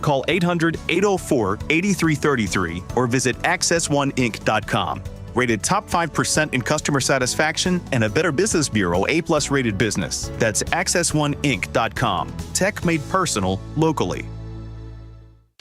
Call 800-804-8333 or visit accessoneInc.com. Rated top 5% in customer satisfaction and a Better Business Bureau A+ rated business. That's accessoneInc.com. Tech made personal locally.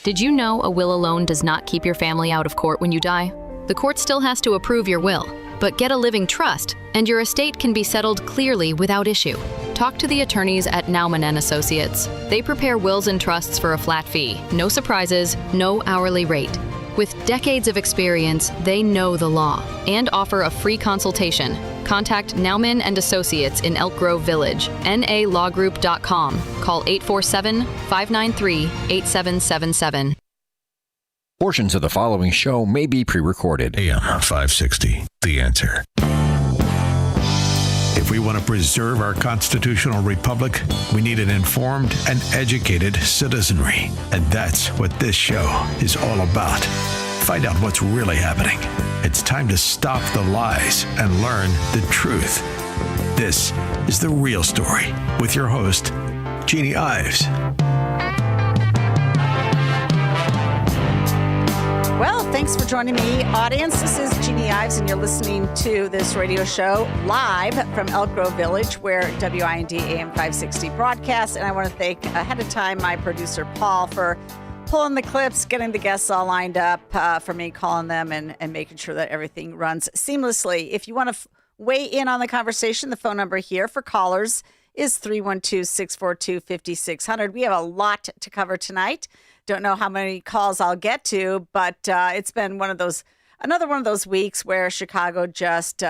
Did you know a will alone does not keep your family out of court when you die? The court still has to approve your will, but get a living trust, and your estate can be settled clearly without issue. Talk to the attorneys at Nauman & Associates. They prepare wills and trusts for a flat fee, no surprises, no hourly rate. With decades of experience, they know the law and offer a free consultation. Contact Nauman & Associates in Elk Grove Village, nalawgroup.com. Call 847-593-8777. Portions of the following show may be pre-recorded. AM 560, The Answer. If we want to preserve our constitutional republic, we need an informed and educated citizenry. And that's what this show is all about. Find out what's really happening. It's time to stop the lies and learn the truth. This is The Real Story with your host, Jeannie Ives. Well, thanks for joining me, audience. This is Jeannie Ives, and you're listening to this radio show live from Elk Grove Village, where WIND AM 560 broadcasts. And I want to thank ahead of time my producer, Paul, for pulling the clips, getting the guests all lined up for me, calling them, and making sure that everything runs seamlessly. If you want to weigh in on the conversation, the phone number here for callers is 312-642-5600. We have a lot to cover tonight. Don't know how many calls I'll get to, but it's been another one of those weeks where Chicago just,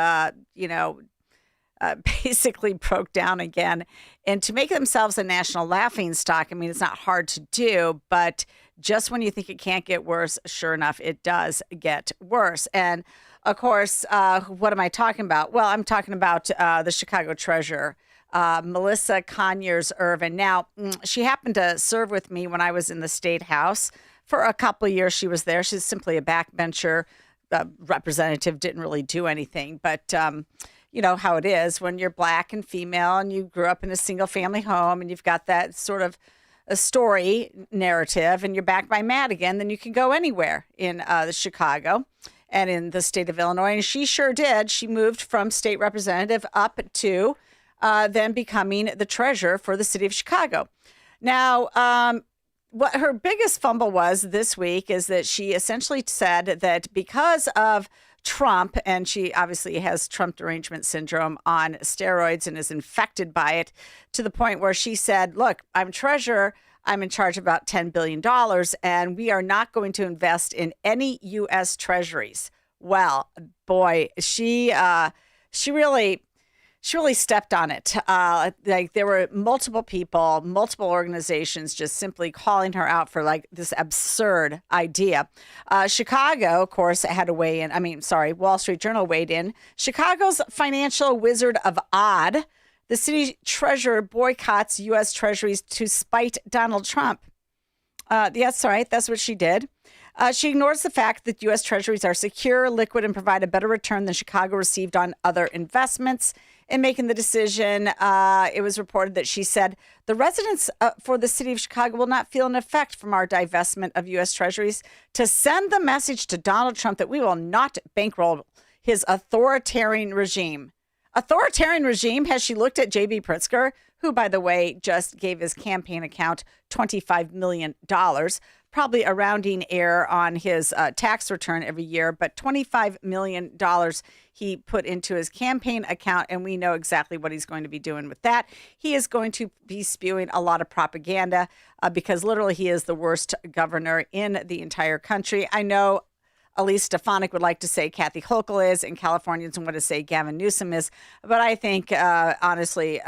basically broke down again. And to make themselves a national laughingstock, I mean, it's not hard to do, but just when you think it can't get worse, sure enough, it does get worse. And of course, what am I talking about? Well, I'm talking about the Chicago treasurer, Melissa Conyers-Irvin. Now, she happened to serve with me when I was in the State House. For a couple of years, she was there. She's simply a backbencher representative, didn't really do anything. But you know how it is when you're black and female and you grew up in a single-family home and you've got that sort of a story narrative and you're backed by Madigan, then you can go anywhere in the Chicago and in the state of Illinois. And she sure did. She moved from state representative up to then becoming the treasurer for the city of Chicago. Now, what her biggest fumble was this week is that she essentially said that because of Trump, and she obviously has Trump derangement syndrome on steroids and is infected by it to the point where she said, look, I'm treasurer. I'm in charge of about $10 billion, and we are not going to invest in any U.S. treasuries. Well, boy, she really stepped on it. Like there were multiple people, multiple organizations just simply calling her out for like this absurd idea. Chicago, of course, had to weigh in. Wall Street Journal weighed in. Chicago's financial Wizard of Oz, the city treasurer, boycotts U.S. treasuries to spite Donald Trump. That's right. That's what she did. She ignores the fact that U.S. treasuries are secure, liquid, and provide a better return than Chicago received on other investments. In making the decision, it was reported that she said, the residents for the city of Chicago will not feel an effect from our divestment of U.S. treasuries to send the message to Donald Trump that we will not bankroll his authoritarian regime. Authoritarian regime? Has she looked at J.B. Pritzker, who, by the way, just gave his campaign account $25 million, probably a rounding error on his tax return every year, but $25 million he put into his campaign account, and we know exactly what he's going to be doing with that. He is going to be spewing a lot of propaganda because literally he is the worst governor in the entire country. I know Elise Stefanik would like to say Kathy Hochul is, and Californians want to say Gavin Newsom is, but I think, honestly,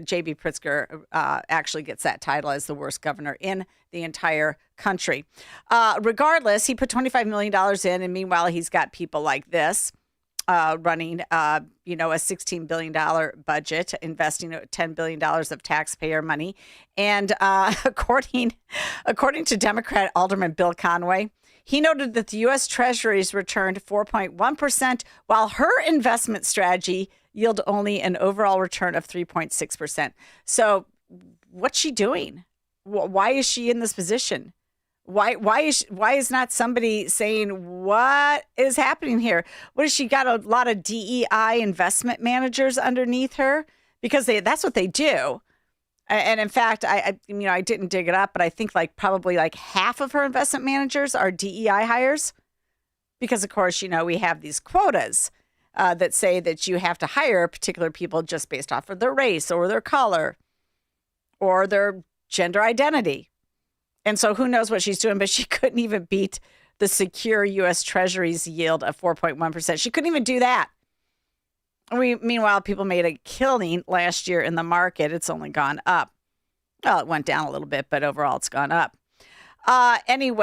J.B. Pritzker actually gets that title as the worst governor in the entire country. Regardless, he put $25 million in, and meanwhile, he's got people like this running, a $16 billion budget, investing $10 billion of taxpayer money. And according to Democrat Alderman Bill Conway, he noted that the U.S. Treasuries returned 4.1%, while her investment strategy yielded only an overall return of 3.6%. So what's she doing? Why is she in this position? Why is not somebody saying what is happening here? What has she got? A lot of DEI investment managers underneath her, because that's what they do. And in fact, I didn't dig it up, but I think probably half of her investment managers are DEI hires, because of course, we have these quotas that say that you have to hire particular people just based off of their race or their color or their gender identity. And so who knows what she's doing, but she couldn't even beat the secure U.S. Treasury's yield of 4.1%. She couldn't even do that. Meanwhile, people made a killing last year in the market. It's only gone up. Well, it went down a little bit, but overall it's gone up. In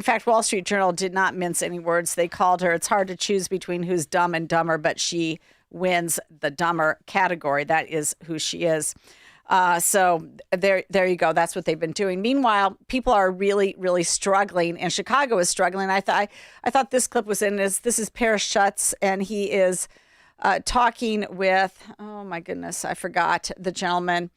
fact, Wall Street Journal did not mince any words. They called her, it's hard to choose between who's dumb and dumber, but she wins the dumber category. That is who she is. So there you go. That's what they've been doing. Meanwhile, people are really, really struggling, and Chicago is struggling. I thought this clip was this is Paris Schutz, and he is talking with, oh my goodness, I forgot the gentleman.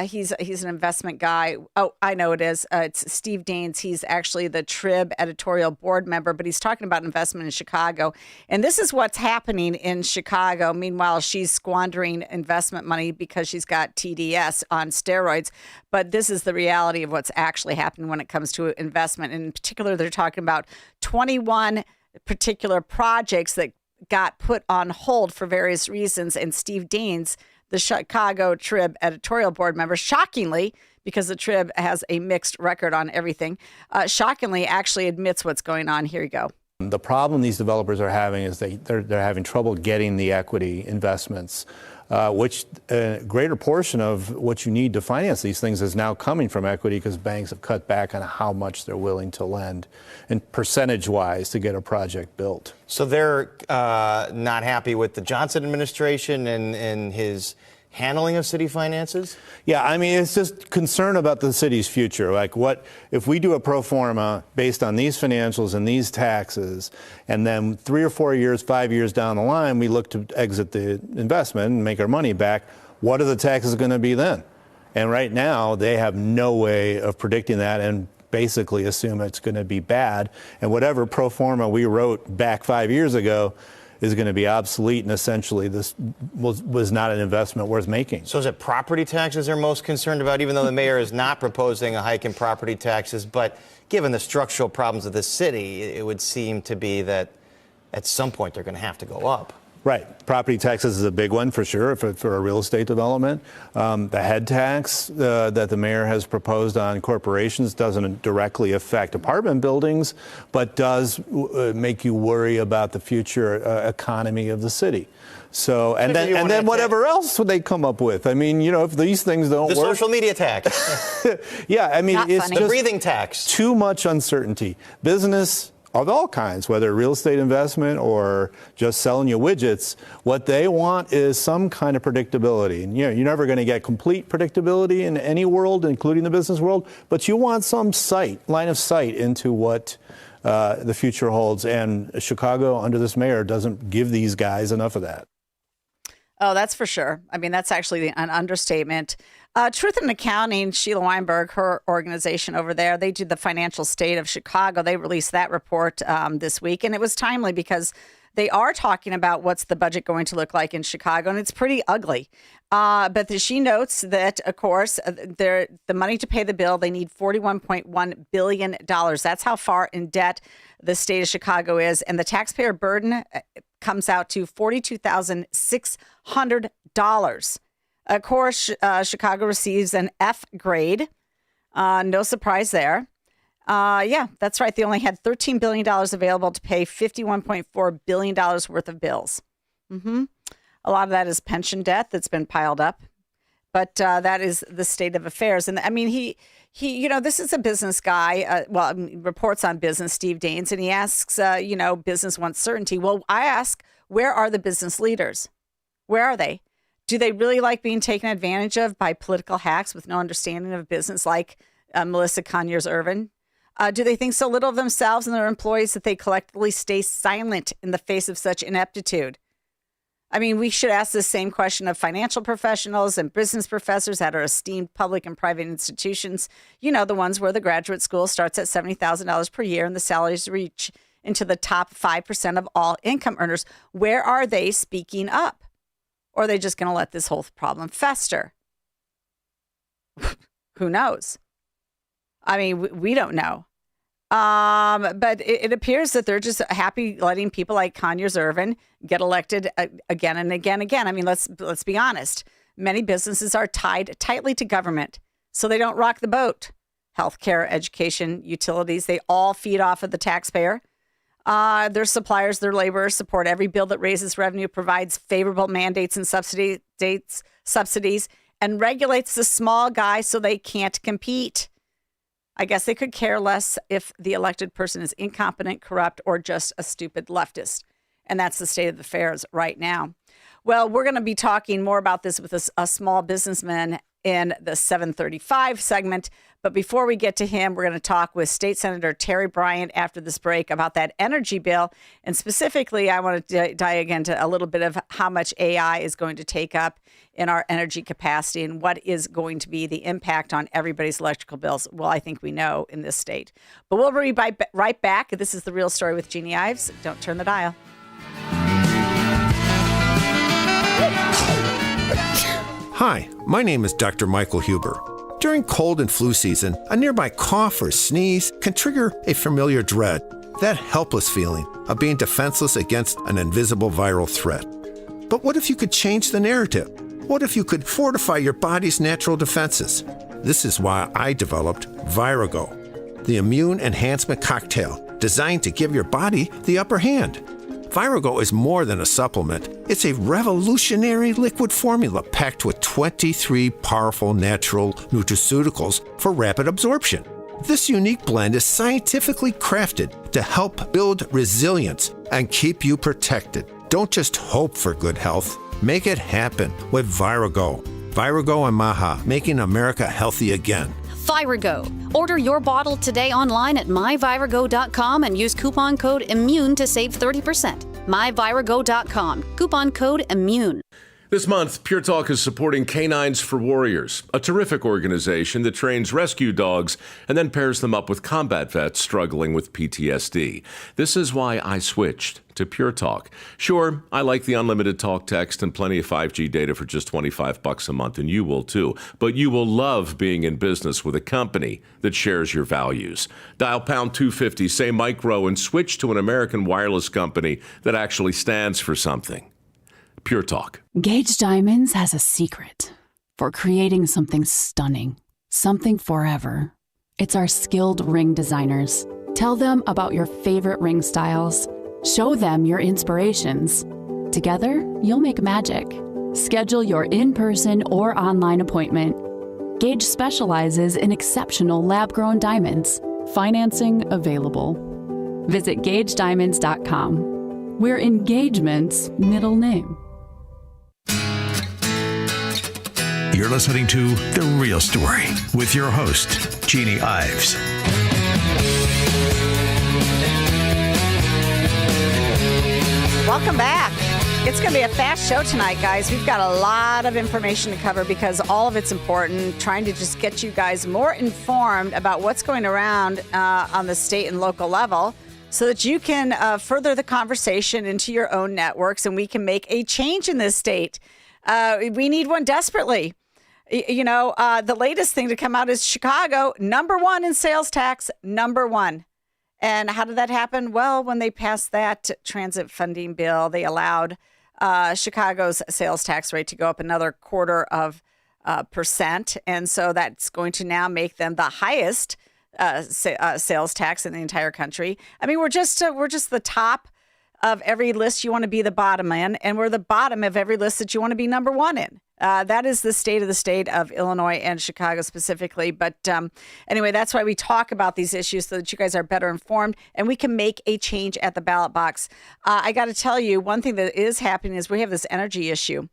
He's an investment guy. Oh, I know it is. It's Steve Daines. He's actually the Trib editorial board member, but he's talking about investment in Chicago. And this is what's happening in Chicago. Meanwhile, she's squandering investment money because she's got TDS on steroids. But this is the reality of what's actually happening when it comes to investment. In particular, they're talking about 21 particular projects that got put on hold for various reasons. And Steve Daines, the Chicago Trib editorial board member, shockingly, because the Trib has a mixed record on everything, shockingly actually admits what's going on. Here you go. The problem these developers are having is they're having trouble getting the equity investments, which a greater portion of what you need to finance these things is now coming from equity, because banks have cut back on how much they're willing to lend and percentage-wise to get a project built. So they're not happy with the Johnson administration and his handling of city finances? Yeah, I mean, it's just concern about the city's future. Like, what if we do a pro forma based on these financials and these taxes, and then 3 or 4 years, 5 years down the line, we look to exit the investment and make our money back? What are the taxes going to be then? And right now, they have no way of predicting that, and basically assume it's going to be bad. And whatever pro forma we wrote back 5 years ago is going to be obsolete, and essentially this was not an investment worth making. So is it property taxes they're most concerned about, even though the mayor is not proposing a hike in property taxes? But given the structural problems of the city, it would seem to be that at some point they're going to have to go up. Right. Property taxes is a big one for sure for a real estate development. The head tax that the mayor has proposed on corporations doesn't directly affect apartment buildings, but does make you worry about the future economy of the city. So, and then whatever else would they come up with? I mean, if these things don't work. The social media tax. Yeah, I mean, it's just the breathing tax. Too much uncertainty. Business of all kinds, whether real estate investment or just selling you widgets, what they want is some kind of predictability. And you're never going to get complete predictability in any world, including the business world, but you want some line of sight into what the future holds. And Chicago, under this mayor, doesn't give these guys enough of that. Oh, that's for sure. I mean, that's actually an understatement. Truth in Accounting, Sheila Weinberg, her organization over there, they do the financial state of Chicago. They released that report this week, and it was timely because they are talking about what's the budget going to look like in Chicago, and it's pretty ugly. But she notes that, of course, the money to pay the bill, they need $41.1 billion. That's how far in debt the state of Chicago is, and the taxpayer burden comes out to $42,600. Of course, Chicago receives an F grade. No surprise there. Yeah, that's right. They only had $13 billion available to pay $51.4 billion worth of bills. A lot of that is pension debt that's been piled up. But that is the state of affairs. And I mean, he this is a business guy, reports on business, Steve Daines, and he asks, business wants certainty. Well, I ask, where are the business leaders? Where are they? Do they really like being taken advantage of by political hacks with no understanding of business like Melissa Conyers-Irvin? Do they think so little of themselves and their employees that they collectively stay silent in the face of such ineptitude? I mean, we should ask the same question of financial professionals and business professors at our esteemed public and private institutions. You know, the ones where the graduate school starts at $70,000 per year and the salaries reach into the top 5% of all income earners. Where are they speaking up? Or are they just going to let this whole problem fester? Who knows? I mean, we don't know. But it appears that they're just happy letting people like Conyers Irvin get elected again and again. I mean, let's be honest. Many businesses are tied tightly to government, so they don't rock the boat. Healthcare, education, utilities, they all feed off of the taxpayer. Their suppliers, their laborers support every bill that raises revenue, provides favorable mandates and subsidies, and regulates the small guy so they can't compete. I guess they could care less if the elected person is incompetent, corrupt, or just a stupid leftist. And that's the state of affairs right now. Well, we're going to be talking more about this with a small businessman in the 735 segment. But before we get to him, we're going to talk with State Senator Terri Bryant after this break about that energy bill. And specifically, I want to dive into a little bit of how much AI is going to take up in our energy capacity and what is going to be the impact on everybody's electrical bills. Well, I think we know in this state. But we'll be right back. This is The Real Story with Jeannie Ives. Don't turn the dial. Hi, my name is Dr. Michael Huber. During cold and flu season, a nearby cough or sneeze can trigger a familiar dread, that helpless feeling of being defenseless against an invisible viral threat. But what if you could change the narrative? What if you could fortify your body's natural defenses? This is why I developed Virago, the immune enhancement cocktail designed to give your body the upper hand. Virago is more than a supplement. It's a revolutionary liquid formula packed with 23 powerful natural nutraceuticals for rapid absorption. This unique blend is scientifically crafted to help build resilience and keep you protected. Don't just hope for good health. Make it happen with Virago. Virago and Maha, making America healthy again. Virago. Order your bottle today online at myvirago.com and use coupon code IMMUNE to save 30%. myvirago.com. Coupon code IMMUNE. This month, Pure Talk is supporting Canines for Warriors, a terrific organization that trains rescue dogs and then pairs them up with combat vets struggling with PTSD. This is why I switched to Pure Talk. Sure, I like the unlimited talk, text, and plenty of 5G data for just $25 a month, and you will too. But you will love being in business with a company that shares your values. Dial pound 250, say micro, and switch to an American wireless company that actually stands for something. Pure Talk. Gage Diamonds has a secret for creating something stunning, something forever. It's our skilled ring designers. Tell them about your favorite ring styles. Show them your inspirations. Together, you'll make magic. Schedule your in-person or online appointment. Gage specializes in exceptional lab-grown diamonds. Financing available. Visit GageDiamonds.com. We're engagement's middle name. You're listening to The Real Story with your host, Jeannie Ives. Welcome back. It's going to be a fast show tonight, guys. We've got a lot of information to cover because all of it's important, trying to just get you guys more informed about what's going around on the state and local level so that you can further the conversation into your own networks and we can make a change in this state. We need one desperately. You know, the latest thing to come out is Chicago, #1 in sales tax, #1. And how did that happen? Well, when they passed that transit funding bill, they allowed Chicago's sales tax rate to go up another 0.25%. And so that's going to now make them the highest sales tax in the entire country. I mean, we're just the top of every list you want to be the bottom in, and we're the bottom of every list that you want to be #1 in. That is the state of Illinois and Chicago specifically. But anyway, that's why we talk about these issues so that you guys are better informed and we can make a change at the ballot box. I got to tell you, one thing that is happening is we have this energy issue.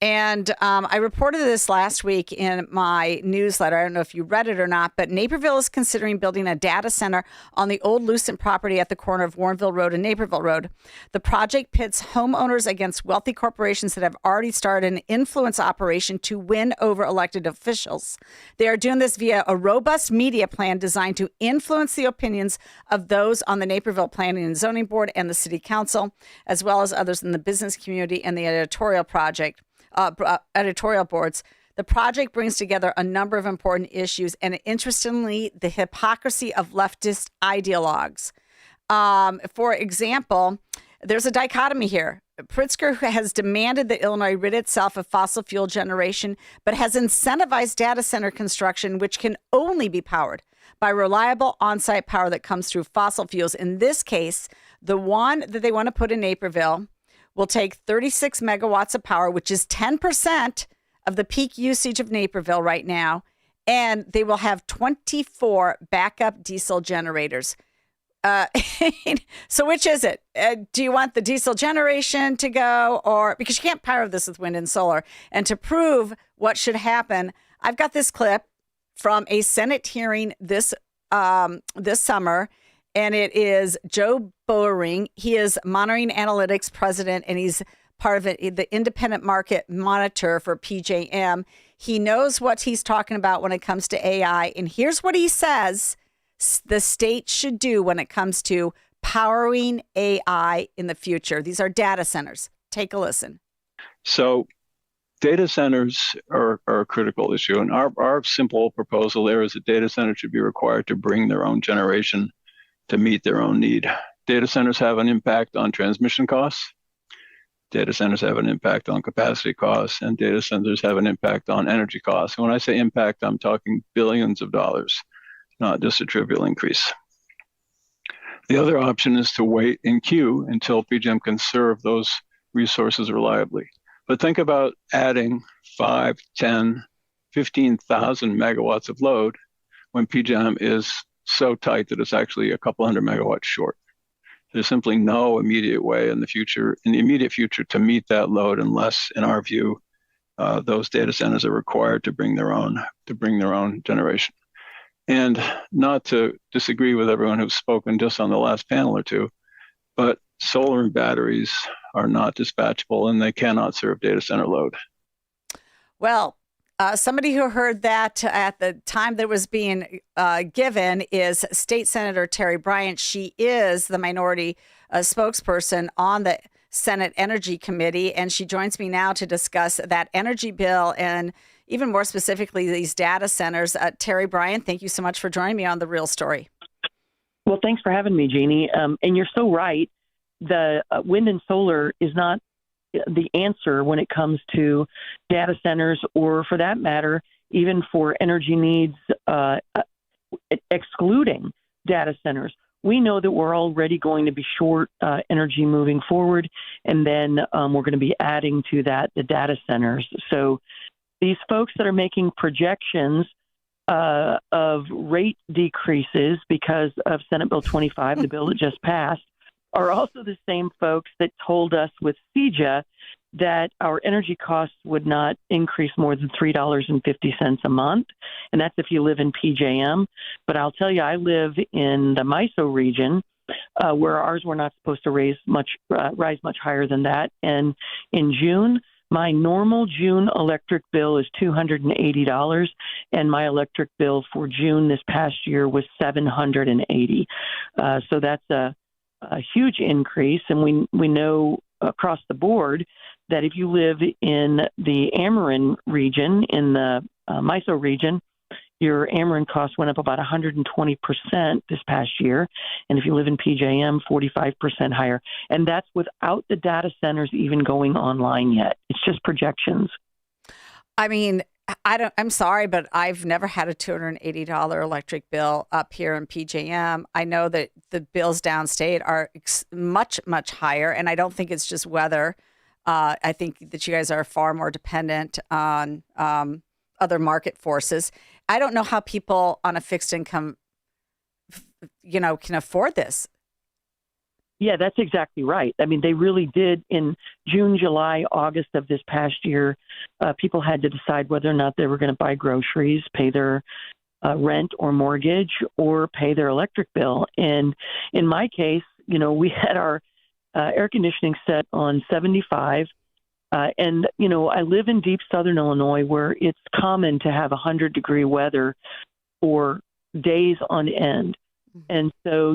And I reported this last week in my newsletter. I don't know if you read it or not, but Naperville is considering building a data center on the old Lucent property at the corner of Warrenville Road and Naperville Road. The project pits homeowners against wealthy corporations that have already started an influence operation to win over elected officials. They are doing this via a robust media plan designed to influence the opinions of those on the Naperville Planning and Zoning Board and the City Council, as well as others in the business community and the editorial boards. The project brings together a number of important issues, and interestingly, the hypocrisy of leftist ideologues. For example, there's a dichotomy here. Pritzker has demanded that Illinois rid itself of fossil fuel generation, but has incentivized data center construction, which can only be powered by reliable on-site power that comes through fossil fuels. In this case, the one that they want to put in Naperville will take 36 megawatts of power, which is 10% of the peak usage of Naperville right now, and they will have 24 backup diesel generators. So which is it? Do you want the diesel generation to go, or because you can't power this with wind and solar? And to prove what should happen, I've got this clip from a Senate hearing this summer. And it is Joe Boering. He is Monitoring Analytics president, and he's part of the independent market monitor for PJM. He knows what he's talking about when it comes to AI. And here's what he says the state should do when it comes to powering AI in the future. These are data centers. Take a listen. So data centers are a critical issue. And our simple proposal there is that data centers should be required to bring their own generation to meet their own need. Data centers have an impact on transmission costs. Data centers have an impact on capacity costs, and data centers have an impact on energy costs. And when I say impact, I'm talking billions of dollars, not just a trivial increase. The other option is to wait in queue until PJM can serve those resources reliably. But think about adding 5, 10, 15,000 megawatts of load when PJM is so tight that it's actually a couple hundred megawatts short. There's simply no immediate way in the immediate future to meet that load unless, in our view, those data centers are required to bring their own generation. And not to disagree with everyone who's spoken just on the last panel or two, but solar and batteries are not dispatchable and they cannot serve data center load. Well, somebody who heard that at the time that was being given is State Senator Terri Bryant. She is the minority spokesperson on the Senate Energy Committee, and she joins me now to discuss that energy bill and even more specifically these data centers. Terri Bryant, thank you so much for joining me on The Real Story. Well, thanks for having me, Jeannie. And you're so right. The wind and solar is not the answer when it comes to data centers, or for that matter, even for energy needs, excluding data centers. We know that we're already going to be short energy moving forward, and then we're going to be adding to that the data centers. So these folks that are making projections of rate decreases because of Senate Bill 25, the bill that just passed, are also the same folks that told us with CEJA that our energy costs would not increase more than $3.50 a month. And that's if you live in PJM. But I'll tell you, I live in the MISO region, where ours were not supposed to rise much higher than that. And in June, my normal June electric bill is $280, and my electric bill for June this past year was $780. So that's a huge increase, and we know across the board that if you live in the Ameren region, in the MISO region, your Ameren costs went up about 120% this past year, and if you live in PJM, 45% higher. And that's without the data centers even going online yet. It's just projections. I mean, I'm sorry, but I've never had a $280 electric bill up here in PJM. I know that the bills downstate are much, much higher, and I don't think it's just weather. I think that you guys are far more dependent on other market forces. I don't know how people on a fixed income, can afford this. Yeah, that's exactly right. I mean, they really did in June, July, August of this past year. People had to decide whether or not they were going to buy groceries, pay their rent or mortgage, or pay their electric bill. And in my case, we had our air conditioning set on 75. And, I live in deep southern Illinois where it's common to have 100-degree weather for days on end. And so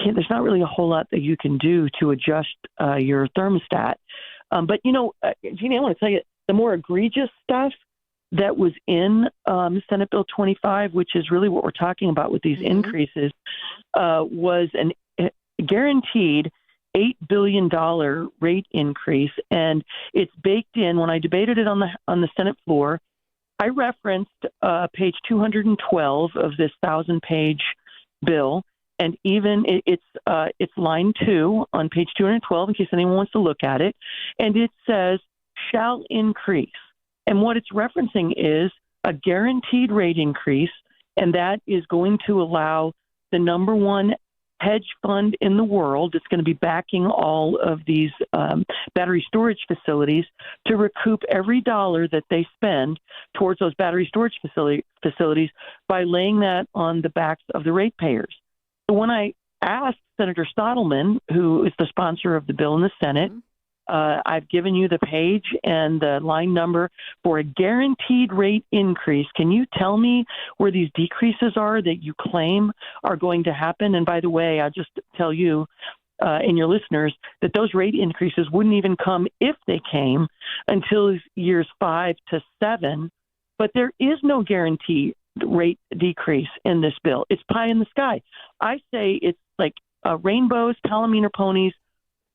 there's not really a whole lot that you can do to adjust your thermostat. But, Jeannie, I want to tell you, the more egregious stuff that was in Senate Bill 25, which is really what we're talking about with these increases, was a guaranteed $8 billion rate increase. And it's baked in. When I debated it on the Senate floor, I referenced page 212 of this 1,000-page bill. And even it's line 2 on page 212, in case anyone wants to look at it. And it says, shall increase. And what it's referencing is a guaranteed rate increase, and that is going to allow the number one hedge fund in the world that's going to be backing all of these battery storage facilities to recoup every dollar that they spend towards those battery storage facilities by laying that on the backs of the ratepayers. So when I asked Senator Stottleman, who is the sponsor of the bill in the Senate, I've given you the page and the line number for a guaranteed rate increase. Can you tell me where these decreases are that you claim are going to happen? And by the way, I'll just tell you and your listeners that those rate increases wouldn't even come, if they came, until years 5 to 7. But there is no guarantee rate decrease in this bill. It's pie in the sky. I say it's like rainbows, Palomino ponies,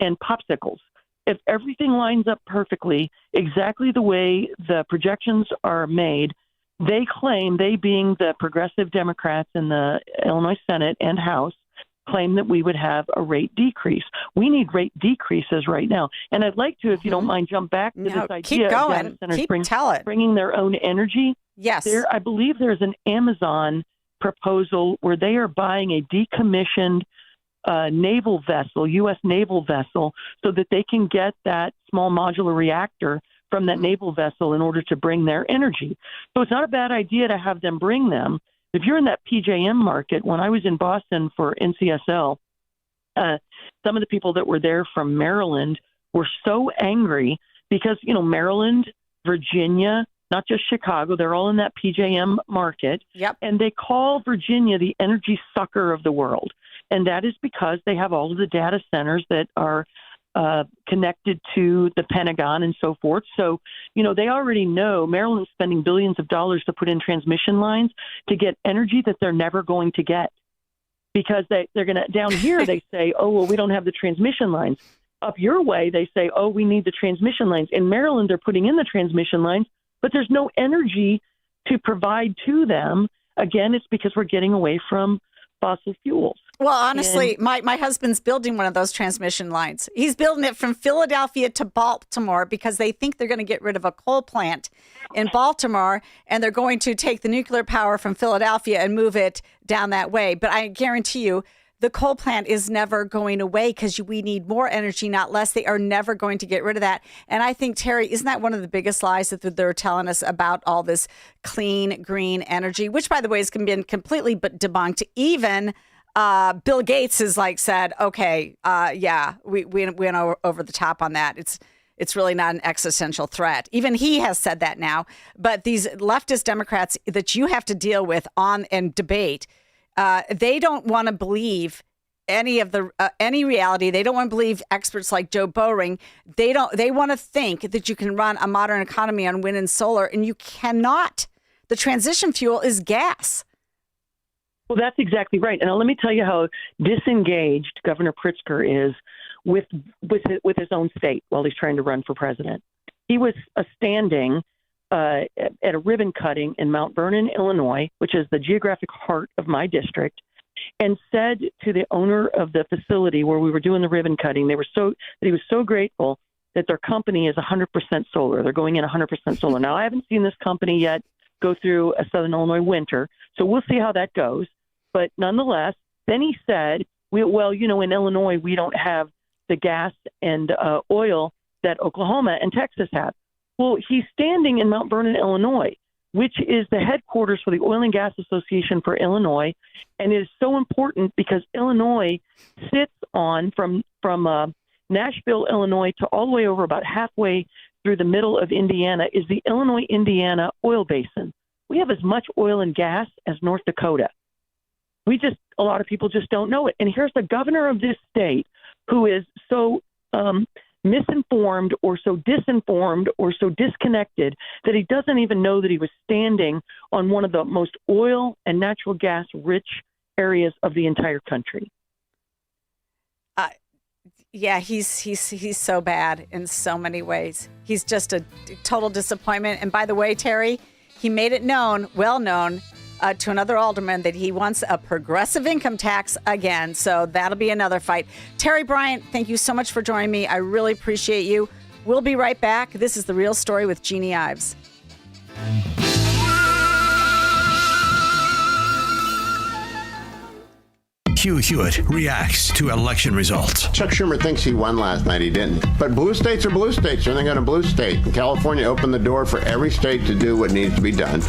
and popsicles. If everything lines up perfectly, exactly the way the projections are made, they claim, they being the progressive Democrats in the Illinois Senate and House, claim that we would have a rate decrease. We need rate decreases right now. And I'd like to, if you don't mind, jump back to this idea keep going. of data centers Tell it. bringing their own energy. Yes. I believe there's an Amazon proposal where they are buying a decommissioned naval vessel, U.S. naval vessel, so that they can get that small modular reactor from that naval vessel in order to bring their energy. So it's not a bad idea to have them bring them. If you're in that PJM market, when I was in Boston for NCSL, some of the people that were there from Maryland were so angry because, Maryland, Virginia, not just Chicago, they're all in that PJM market. Yep. And they call Virginia the energy sucker of the world. And that is because they have all of the data centers that are connected to the Pentagon and so forth. So, they already know Maryland's spending billions of dollars to put in transmission lines to get energy that they're never going to get. Because they're going to, down here, they say, oh, well, we don't have the transmission lines. Up your way, they say, oh, we need the transmission lines. In Maryland, they're putting in the transmission lines, but there's no energy to provide to them. Again, it's because we're getting away from fossil fuels. Well, honestly, my husband's building one of those transmission lines. He's building it from Philadelphia to Baltimore because they think they're going to get rid of a coal plant in Baltimore, and they're going to take the nuclear power from Philadelphia and move it down that way. But I guarantee you, the coal plant is never going away because we need more energy, not less. They are never going to get rid of that. And I think, Terri, isn't that one of the biggest lies that they're telling us about all this clean, green energy, which, by the way, has been completely debunked. Even Bill Gates has said, okay, we went over the top on that. It's really not an existential threat. Even he has said that now. But these leftist Democrats that you have to deal with and debate, they don't want to believe any reality. They don't want to believe experts like Joe Bowring. They want to think that you can run a modern economy on wind and solar, and you cannot. The transition fuel is gas. Well, that's exactly right. And let me tell you how disengaged Governor Pritzker is with his own state while he's trying to run for president. He was standing at a ribbon cutting in Mount Vernon, Illinois, which is the geographic heart of my district, and said to the owner of the facility where we were doing the ribbon cutting, he was so grateful that their company is 100% solar. They're going in 100% solar. Now, I haven't seen this company yet go through a Southern Illinois winter, so we'll see how that goes. But nonetheless, then he said in Illinois, we don't have the gas and oil that Oklahoma and Texas have. Well, he's standing in Mount Vernon, Illinois, which is the headquarters for the Oil and Gas Association for Illinois, and it is so important because Illinois sits on from Nashville, Illinois, to all the way over about halfway through the middle of Indiana is the Illinois-Indiana oil basin. We have as much oil and gas as North Dakota. A lot of people just don't know it. And here's the governor of this state who is so misinformed or so disinformed or so disconnected that he doesn't even know that he was standing on one of the most oil and natural gas rich areas of the entire country. Yeah, he's so bad in so many ways. He's just a total disappointment. And by the way, Terry, he made it well known to another alderman that he wants a progressive income tax again. So that'll be another fight. Terri Bryant, thank you so much for joining me. I really appreciate you. We'll be right back. This is The Real Story with Jeannie Ives. Hugh Hewitt reacts to election results. Chuck Schumer thinks he won last night. He didn't. But blue states are blue states. They're going to blue state. And California opened the door for every state to do what needs to be done,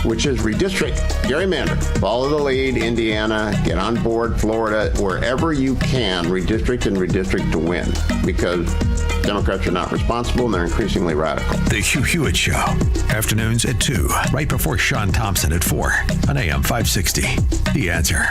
which is redistrict, gerrymander, follow the lead, Indiana, get on board, Florida, wherever you can, redistrict to win. Because Democrats are not responsible and they're increasingly radical. The Hugh Hewitt Show. Afternoons at 2, right before Sean Thompson at 4 on AM 560. The Answer.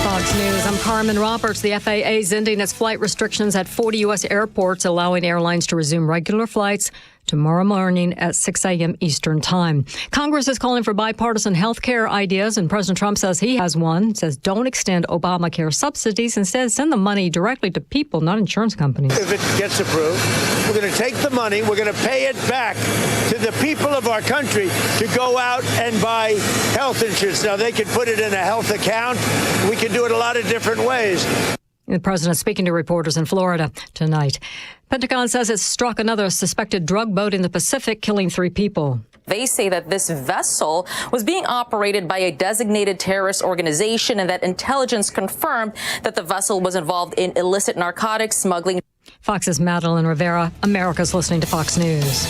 Fox News, I'm Carmen Roberts. The FAA is ending its flight restrictions at 40 U.S. airports, allowing airlines to resume regular flights tomorrow morning at 6 a.m. Eastern Time. Congress is calling for bipartisan health care ideas, and President Trump says he has one. Says don't extend Obamacare subsidies. Instead, send the money directly to people, not insurance companies. If it gets approved, we're going to take the money, we're going to pay it back to the people of our country to go out and buy health insurance. Now, they can put it in a health account. We can do it a lot of different ways. The president speaking to reporters in Florida tonight. Pentagon says it struck another suspected drug boat in the Pacific, killing 3 people. They say that this vessel was being operated by a designated terrorist organization and that intelligence confirmed that the vessel was involved in illicit narcotics smuggling. Fox's Madeline Rivera. America's listening to Fox News.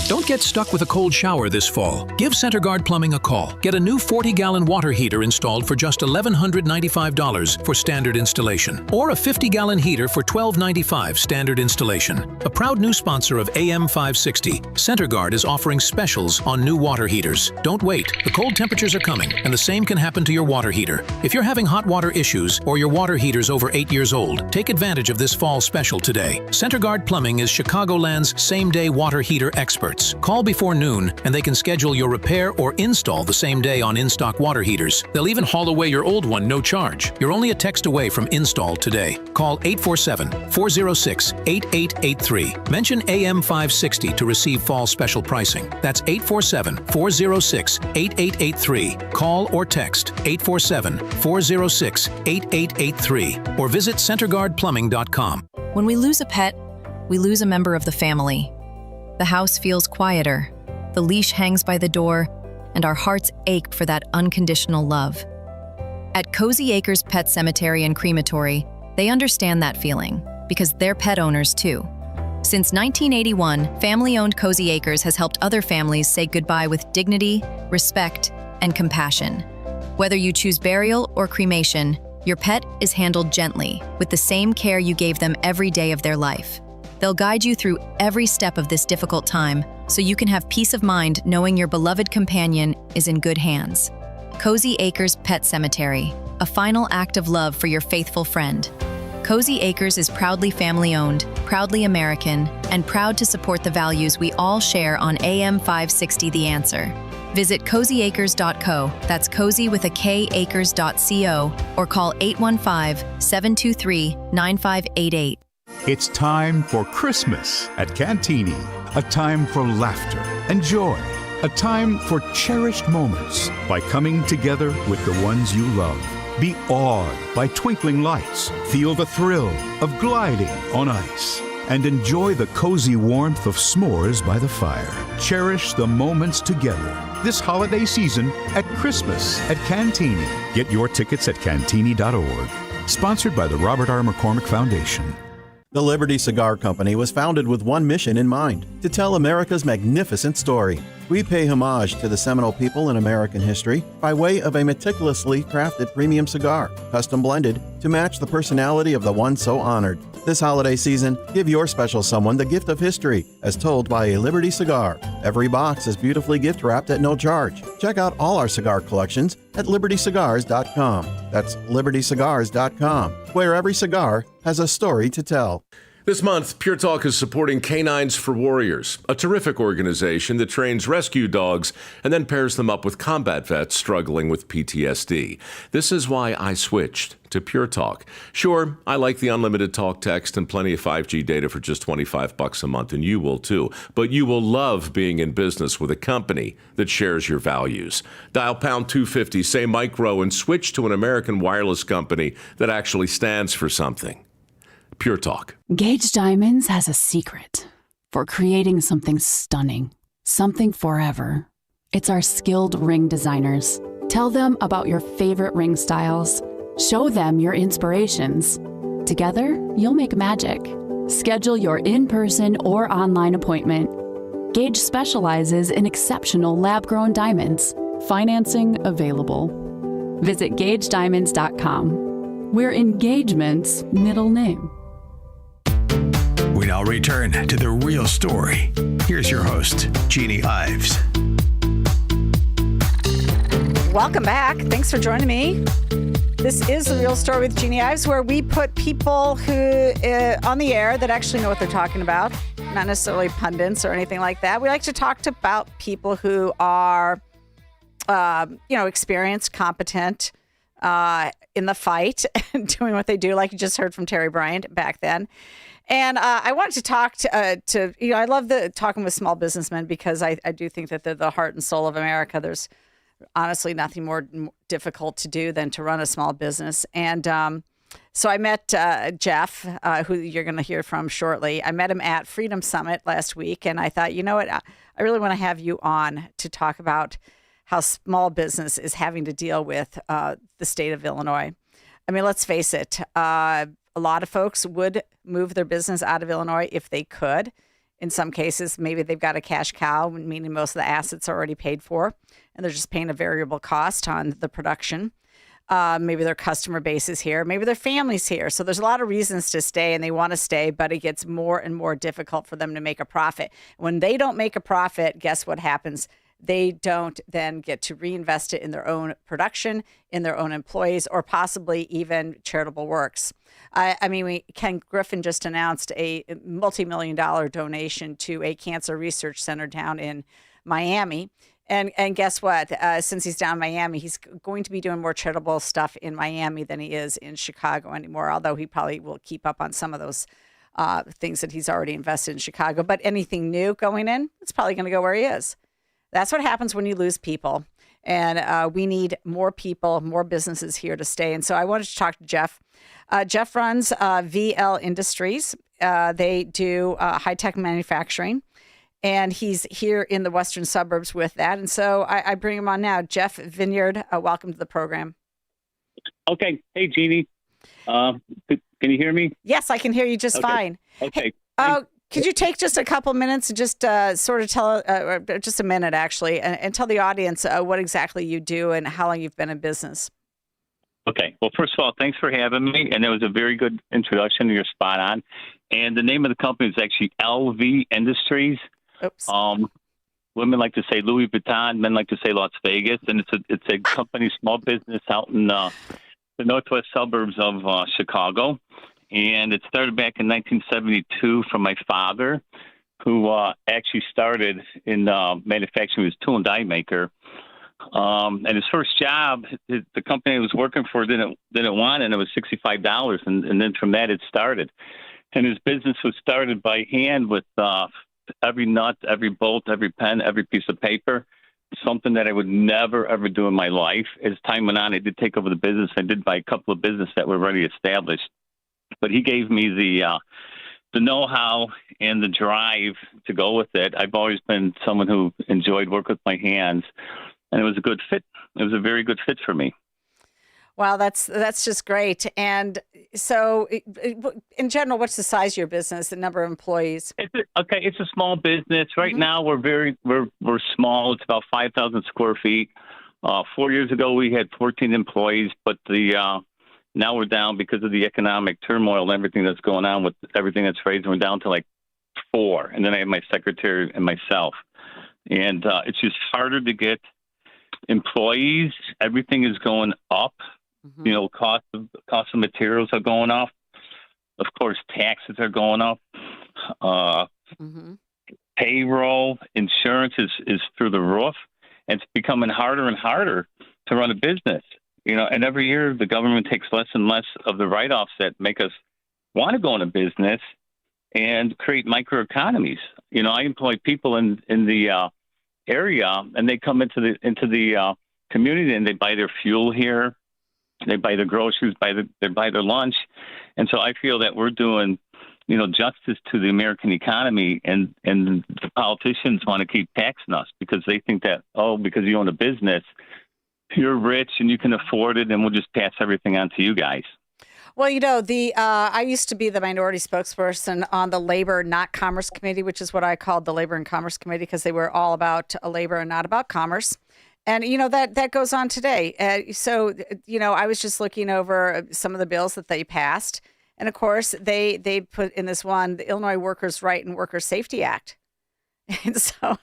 Don't get stuck with a cold shower this fall. Give CenterGuard Plumbing a call. Get a new 40-gallon water heater installed for just $1,195 for standard installation, or a 50-gallon heater for $1,295 standard installation. A proud new sponsor of AM 560, CenterGuard is offering specials on new water heaters. Don't wait. The cold temperatures are coming, and the same can happen to your water heater. If you're having hot water issues or your water heater's over 8 years old, take advantage of this fall special today. CenterGuard Plumbing is Chicagoland's same-day water heater experts. Call before noon and they can schedule your repair or install the same day on in-stock water heaters. They'll even haul away your old one no charge. You're only a text away from install today. Call 847-406-8883. Mention AM 560 to receive fall special pricing. That's 847-406-8883. Call or text 847-406-8883 or visit CenterGuardPlumbing.com. When we lose a pet, we lose a member of the family. The house feels quieter, the leash hangs by the door, and our hearts ache for that unconditional love. At Cozy Acres Pet Cemetery and Crematory, they understand that feeling, because they're pet owners too. Since 1981, family-owned Cozy Acres has helped other families say goodbye with dignity, respect, and compassion. Whether you choose burial or cremation, your pet is handled gently, with the same care you gave them every day of their life. They'll guide you through every step of this difficult time, so you can have peace of mind knowing your beloved companion is in good hands. Cozy Acres Pet Cemetery, a final act of love for your faithful friend. Cozy Acres is proudly family-owned, proudly American, and proud to support the values we all share on AM 560 The Answer. Visit cozyacres.co, that's cozy with a K, acres.co, or call 815-723-9588. It's time for Christmas at Cantini, a time for laughter and joy, a time for cherished moments by coming together with the ones you love. Be awed by twinkling lights, feel the thrill of gliding on ice. and enjoy the cozy warmth of s'mores by the fire. Cherish the moments together this holiday season at Christmas at Cantini. Get your tickets at cantini.org. Sponsored by the Robert R. McCormick Foundation. The Liberty Cigar Company was founded with one mission in mind: to tell America's magnificent story. We pay homage to the seminal people in American history by way of a meticulously crafted premium cigar, custom blended to match the personality of the one so honored. This holiday season, give your special someone the gift of history, as told by a Liberty cigar. Every box is beautifully gift wrapped at no charge. Check out all our cigar collections at libertycigars.com. That's libertycigars.com, where every cigar has a story to tell. This month, Pure Talk is supporting Canines for Warriors, a terrific organization that trains rescue dogs and then pairs them up with combat vets struggling with PTSD. This is why I switched to Pure Talk. Sure, I like the unlimited talk, text, and plenty of 5G data for just $25 a month, and you will too. But you will love being in business with a company that shares your values. Dial pound 250, say micro, and switch to an American wireless company that actually stands for something. Pure Talk. Gage Diamonds has a secret for creating something stunning, something forever. It's our skilled ring designers. Tell them about your favorite ring styles. Show them your inspirations. Together, you'll make magic. Schedule your in-person or online appointment. Gage specializes in exceptional lab-grown diamonds. Financing available. Visit GageDiamonds.com. We're engagement's middle name. We now return to the real story. Here's your host, Jeannie Ives. Welcome back. Thanks for joining me. This is The Real Story with Jeannie Ives, where we put people who on the air that actually know what they're talking about, not necessarily pundits or anything like that. We like to talk about people who are, experienced, competent in the fight and doing what they do, like you just heard from Terri Bryant back then. And I wanted to talk to I love talking with small businessmen because I do think that they're the heart and soul of America. There's honestly nothing more difficult to do than to run a small business. And so I met Jeff, who you're going to hear from shortly. I met him at Freedom Summit last week, and I thought, you know what, I really want to have you on to talk about how small business is having to deal with the state of Illinois. I mean, let's face it. A lot of folks would move their business out of Illinois if they could. In some cases, maybe they've got a cash cow, meaning most of the assets are already paid for, and they're just paying a variable cost on the production. Maybe their customer base is here. Maybe their family's here. So there's a lot of reasons to stay, and they want to stay, but it gets more and more difficult for them to make a profit. When they don't make a profit, guess what happens? They don't then get to reinvest it in their own production, in their own employees, or possibly even charitable works. Ken Griffin just announced a multi-million-dollar donation to a cancer research center down in Miami. And guess what? Since he's down in Miami, he's going to be doing more charitable stuff in Miami than he is in Chicago anymore, although he probably will keep up on some of those things that he's already invested in Chicago. But anything new going in, it's probably going to go where he is. That's what happens when you lose people. And we need more people, more businesses here to stay. And so I wanted to talk to Jeff. Jeff runs VL Industries. They do high-tech manufacturing. And he's here in the western suburbs with that. And so I bring him on now. Jeff Vinyard, welcome to the program. Okay. Hey, Jeannie. Can you hear me? Yes, I can hear you just fine. Okay. Hey, could you take just a couple minutes and just sort of tell, just a minute actually, and tell the audience what exactly you do and how long you've been in business? Okay. Well, first of all, thanks for having me. And that was a very good introduction. You're spot on. And the name of the company is actually LV Industries. Oops. Women like to say Louis Vuitton, men like to say Las Vegas, and it's a company, small business out in the northwest suburbs of Chicago, and it started back in 1972 from my father, who actually started in manufacturing. He was a tool and die maker, and his first job, the company he was working for didn't want, and it was $65, and then from that it started, and his business was started by hand with every nut, every bolt, every pen, every piece of paper, something that I would never, ever do in my life. As time went on, I did take over the business. I did buy a couple of businesses that were already established. But he gave me the the know-how and the drive to go with it. I've always been someone who enjoyed work with my hands, and it was a good fit. It was a very good fit for me. Wow, that's just great. And so, in general, what's the size of your business? The number of employees? It's a small business right now. We're small. It's about 5,000 square feet. 4 years ago, we had 14 employees, but now we're down because of the economic turmoil and everything that's going on with everything that's raised. We're down to like 4, and then I have my secretary and myself. And it's just harder to get employees. Everything is going up. You know, cost of materials are going up. Of course, taxes are going up. Payroll, insurance is through the roof. And it's becoming harder and harder to run a business. You know, and every year the government takes less and less of the write-offs that make us want to go into business and create microeconomies. You know, I employ people in the area, and they come into the community and they buy their fuel here. They buy their groceries, they buy their lunch. And so I feel that we're doing, you know, justice to the American economy, and the politicians want to keep taxing us because they think that, because you own a business, you're rich and you can afford it, and we'll just pass everything on to you guys. Well, you know, I used to be the minority spokesperson on the Labor, Not Commerce Committee, which is what I called the Labor and Commerce Committee, because they were all about labor and not about commerce. And, you know, that goes on today. So, you know, I was just looking over some of the bills that they passed. And, of course, they put in this one, the Illinois Workers' Right and Workers' Safety Act. And so,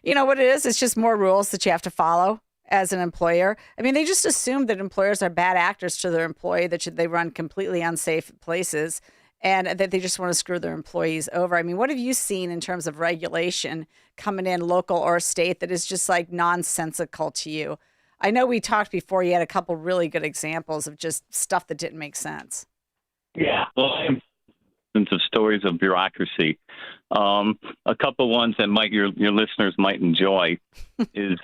you know what it is? It's just more rules that you have to follow as an employer. I mean, they just assume that employers are bad actors to their employee, that they run completely unsafe places, and that they just want to screw their employees over. I mean, what have you seen in terms of regulation coming in, local or state, that is just like nonsensical to you? I know we talked before, you had a couple really good examples of just stuff that didn't make sense. Yeah, well, of stories of bureaucracy. A couple ones that your listeners might enjoy is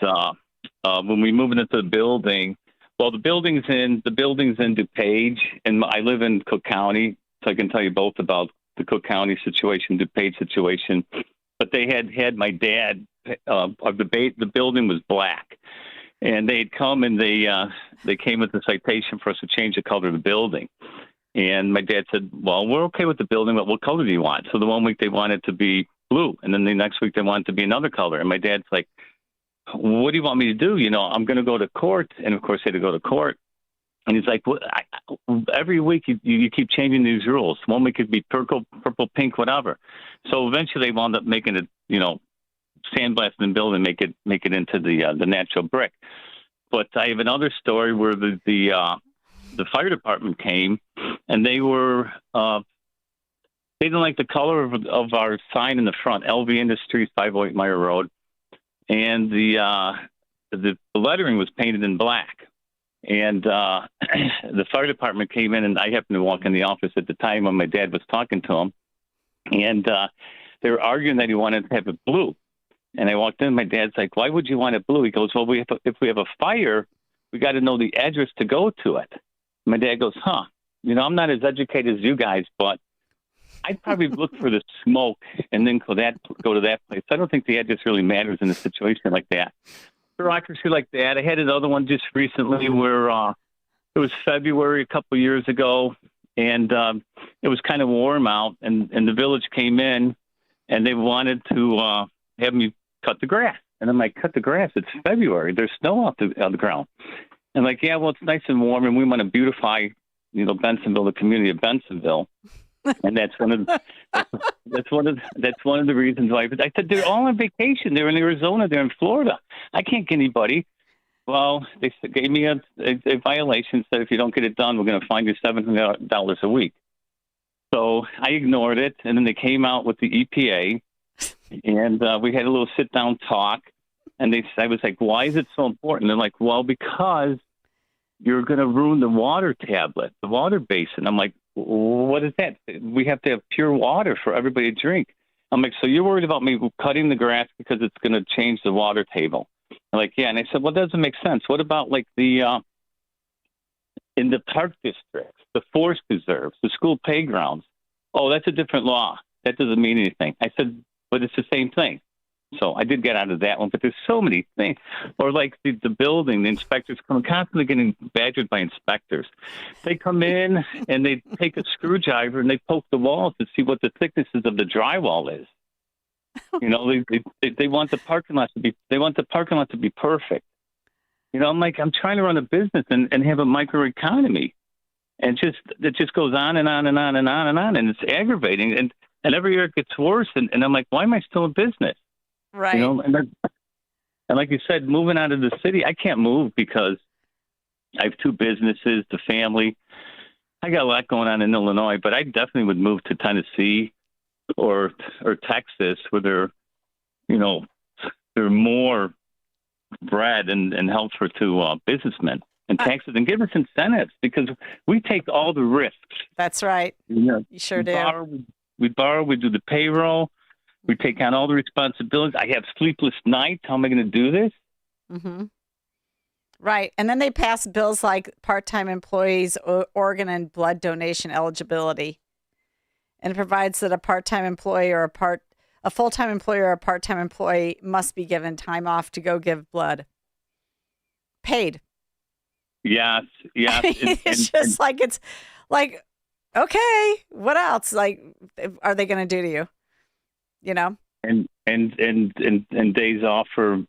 when we move into the building. Well, the building's in DuPage, and I live in Cook County, so I can tell you both about the Cook County situation, DuPage situation. But they had my dad. The building was black, and they'd come and they came with a citation for us to change the color of the building. And my dad said, "Well, we're okay with the building, but what color do you want?" So the one week they wanted it to be blue, and then the next week they wanted it to be another color. And my dad's like, "What do you want me to do? You know, I'm going to go to court." And of course, they had to go to court. And he's like, well, every week you keep changing these rules. 1 week it'd be purple, pink, whatever. So eventually they wound up making it, you know, sandblasting the building, make it into the natural brick. But I have another story where the fire department came, and they didn't like the color of our sign in the front, LV Industries, 508 Meyer Road, and the lettering was painted in black. And the fire department came in, and I happened to walk in the office at the time when my dad was talking to him, and they were arguing that he wanted to have it blue. And I walked in, my dad's like, "Why would you want it blue?" He goes, "Well, if we have a fire, we got to know the address to go to it." My dad goes, "You know, I'm not as educated as you guys, but I'd probably look for the smoke and then go to that place. I don't think the address really matters in a situation like that." Bureaucracy like that. I had another one just recently where it was February a couple of years ago, and it was kind of warm out, and the village came in, and they wanted to have me cut the grass. And I'm like, "Cut the grass? It's February. There's snow on the ground." And like, "Yeah, well, it's nice and warm, and we want to beautify, you know, Bensenville, the community of Bensenville." And that's one of the reasons why I said they're all on vacation. They're in Arizona. They're in Florida. I can't get anybody. Well, they gave me a violation. Said if you don't get it done, we're going to fine you $700 a week. So I ignored it, and then they came out with the EPA, and we had a little sit down talk. And I was like, "Why is it so important?" They're like, "Well, because you're going to ruin the water tablet, the water basin." I'm like, "What is that?" "We have to have pure water for everybody to drink." I'm like, "So you're worried about me cutting the grass because it's going to change the water table?" I'm like, "Yeah." And I said, "Well, that doesn't make sense. What about like in the park districts, the forest preserves, the school playgrounds? oh, that's a different law. That doesn't mean anything. I said, but it's the same thing. So I did get out of that one, but there's so many things. Or like the building, the inspectors come constantly getting badgered by inspectors. They come in and they take a screwdriver and they poke the walls to see what the thicknesses of the drywall is. You know, they want the parking lot to be perfect. You know, I'm trying to run a business and have a microeconomy, and it just goes on and on and on and on and on, and it's aggravating. And every year it gets worse. And I'm like, why am I still in business? Right. You know, and like you said, moving out of the city, I can't move because I have 2 businesses, the family. I got a lot going on in Illinois, but I definitely would move to Tennessee or Texas, where they're more bread and helpful to businessmen and taxes, and give us incentives, because we take all the risks. That's right. You know, You sure do. We borrow, we do the payroll. We take on all the responsibilities. I have sleepless nights. How am I going to do this? Mm-hmm. Right. And then they pass bills like part-time employees' organ and blood donation eligibility. And it provides that a part-time employee or a full-time employee or a part-time employee must be given time off to go give blood. Paid. Yes. It's just like, it's like, okay, what else? Like, are they going to do to you? You know, and days off for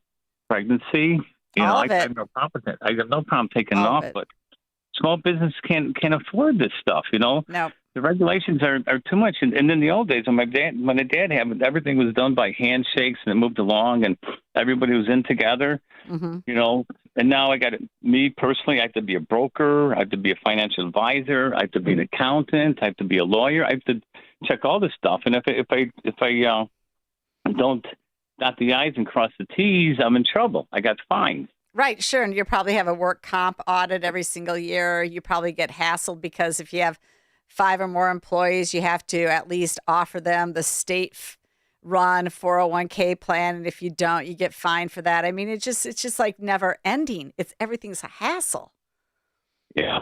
pregnancy. You know, I have no problem. I got no problem taking it off, but small business can't afford this stuff. You know, no, the regulations are too much. And in the old days, when my dad had it, everything was done by handshakes and it moved along, and everybody was in together. Mm-hmm. You know, and now me personally, I have to be a broker, I have to be a financial advisor, I have to be an accountant, I have to be a lawyer, I have to check all this stuff. And if I don't dot the I's and cross the T's, I'm in trouble. I got fined. Right, sure. And you probably have a work comp audit every single year. You probably get hassled because if you have 5 or more employees, you have to at least offer them the state-run 401k plan. And if you don't, you get fined for that. I mean, it's just like never ending. Everything's a hassle. Yeah.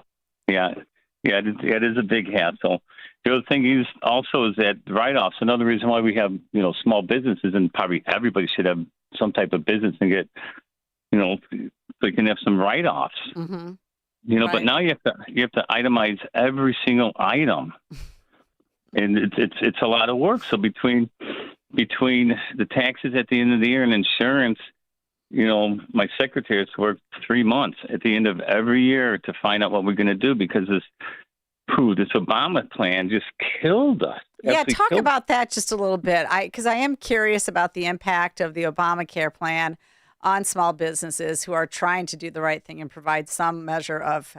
It is a big hassle. The other thing is that write-offs. Another reason why we have, small businesses, and probably everybody should have some type of business and get, so you can have some write-offs. Mm-hmm. Right. But now you have to itemize every single item, and it's a lot of work. So between the taxes at the end of the year and insurance, my secretary has worked 3 months at the end of every year to find out what we're going to do, because this Obama plan just killed us. Yeah, talk about that just a little bit. Because I am curious about the impact of the Obamacare plan on small businesses who are trying to do the right thing and provide some measure of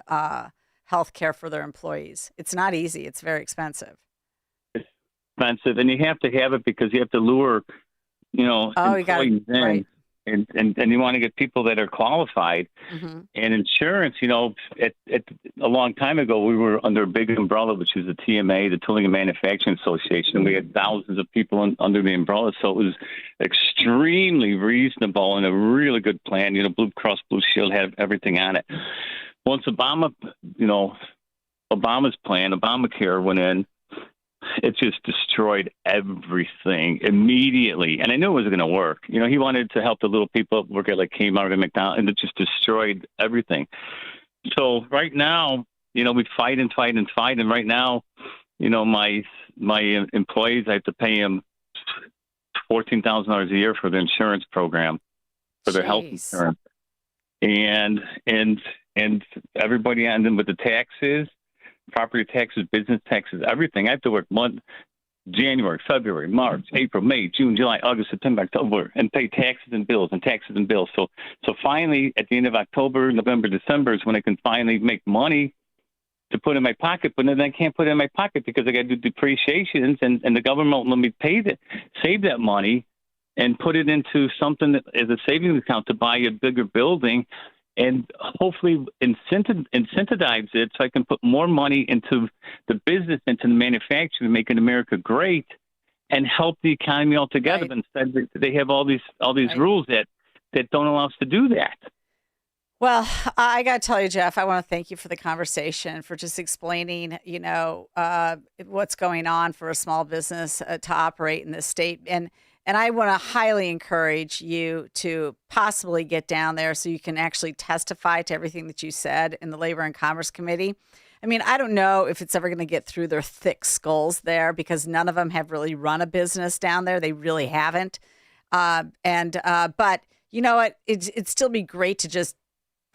health care for their employees. It's not easy. It's very expensive. It's expensive, and you have to have it because you have to lure, employees in. Right. And you want to get people that are qualified. Mm-hmm. And insurance, at a long time ago, we were under a big umbrella, which is the TMA, the Tooling and Manufacturing Association. We had thousands of people under the umbrella, so it was extremely reasonable and a really good plan. Blue Cross Blue Shield had everything on it. Once Obama's plan, Obamacare, went in, it just destroyed everything immediately. And I knew it was going to work. He wanted to help the little people work at like Kmart and McDonald's, and it just destroyed everything. So right now, we fight. And right now, my employees, I have to pay them $14,000 a year for the insurance program, for their health insurance. And everybody on them with the taxes, property taxes, business taxes, everything. I have to work January, February, March, April, May, June, July, August, September, October, and pay taxes and bills and taxes and bills. So finally, at the end of October, November, December is when I can finally make money to put in my pocket. But then I can't put it in my pocket because I got to do depreciations, and the government won't let me save that money and put it into something that is a savings account to buy a bigger building, and hopefully incentivize it so I can put more money into the business, into the manufacturing, making America great, and help the economy altogether. Right. But instead, they have all these rules that don't allow us to do that. Well, I got to tell you, Jeff, I want to thank you for the conversation, for just explaining, what's going on for a small business to operate in this state. And I want to highly encourage you to possibly get down there so you can actually testify to everything that you said in the Labor and Commerce Committee. I mean, I don't know if it's ever going to get through their thick skulls there because none of them have really run a business down there. They really haven't. But you know what? It'd still be great to just,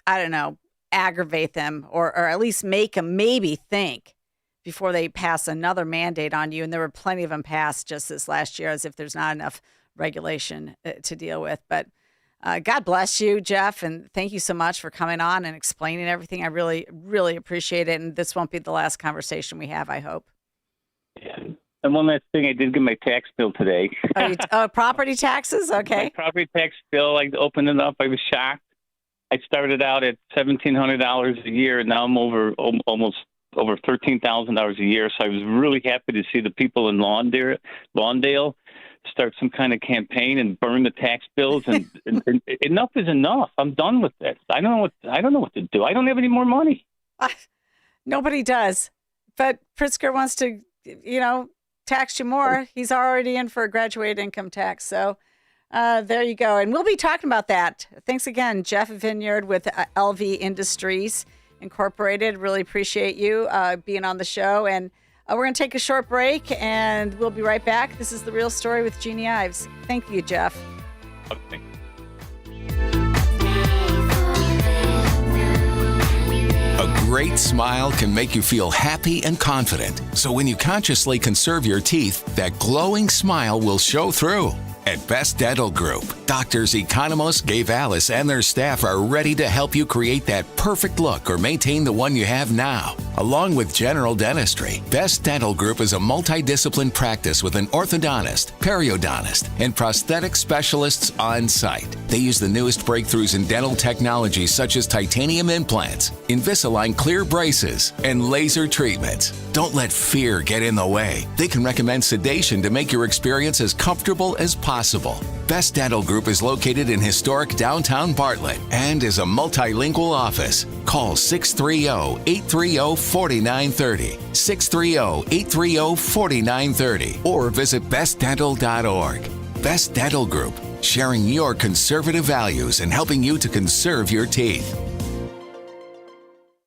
I don't know, aggravate them or at least make them maybe think before they pass another mandate on you. And there were plenty of them passed just this last year, as if there's not enough regulation to deal with. But God bless you, Jeff. And thank you so much for coming on and explaining everything. I really, really appreciate it. And this won't be the last conversation we have, I hope. Yeah. And one last thing, I did get my tax bill today. Property taxes? Okay. My property tax bill, I opened it up. I was shocked. I started out at $1,700 a year, and now I'm almost over $13,000 a year. So I was really happy to see the people in Lawndale start some kind of campaign and burn the tax bills. And enough is enough. I'm done with this. I don't know what to do. I don't have any more money. Nobody does. But Pritzker wants to, tax you more. He's already in for a graduated income tax. So there you go. And we'll be talking about that. Thanks again, Jeff Vinyard with LV Industries Incorporated. Really appreciate you being on the show. And we're going to take a short break, and we'll be right back. This is The Real Story with Jeannie Ives. Thank you, Jeff. Okay. A great smile can make you feel happy and confident. So when you consciously conserve your teeth, that glowing smile will show through. At Best Dental Group, doctors Economos, Gavalis, and their staff are ready to help you create that perfect look or maintain the one you have now. Along with general dentistry, Best Dental Group is a multidiscipline practice with an orthodontist, periodontist, and prosthetic specialists on site. They use the newest breakthroughs in dental technology such as titanium implants, Invisalign clear braces, and laser treatments. Don't let fear get in the way. They can recommend sedation to make your experience as comfortable as possible. Best Dental Group is located in historic downtown Bartlett and is a multilingual office. Call 630-830-4930, 630-830-4930, or visit bestdental.org. Best Dental Group, sharing your conservative values and helping you to conserve your teeth.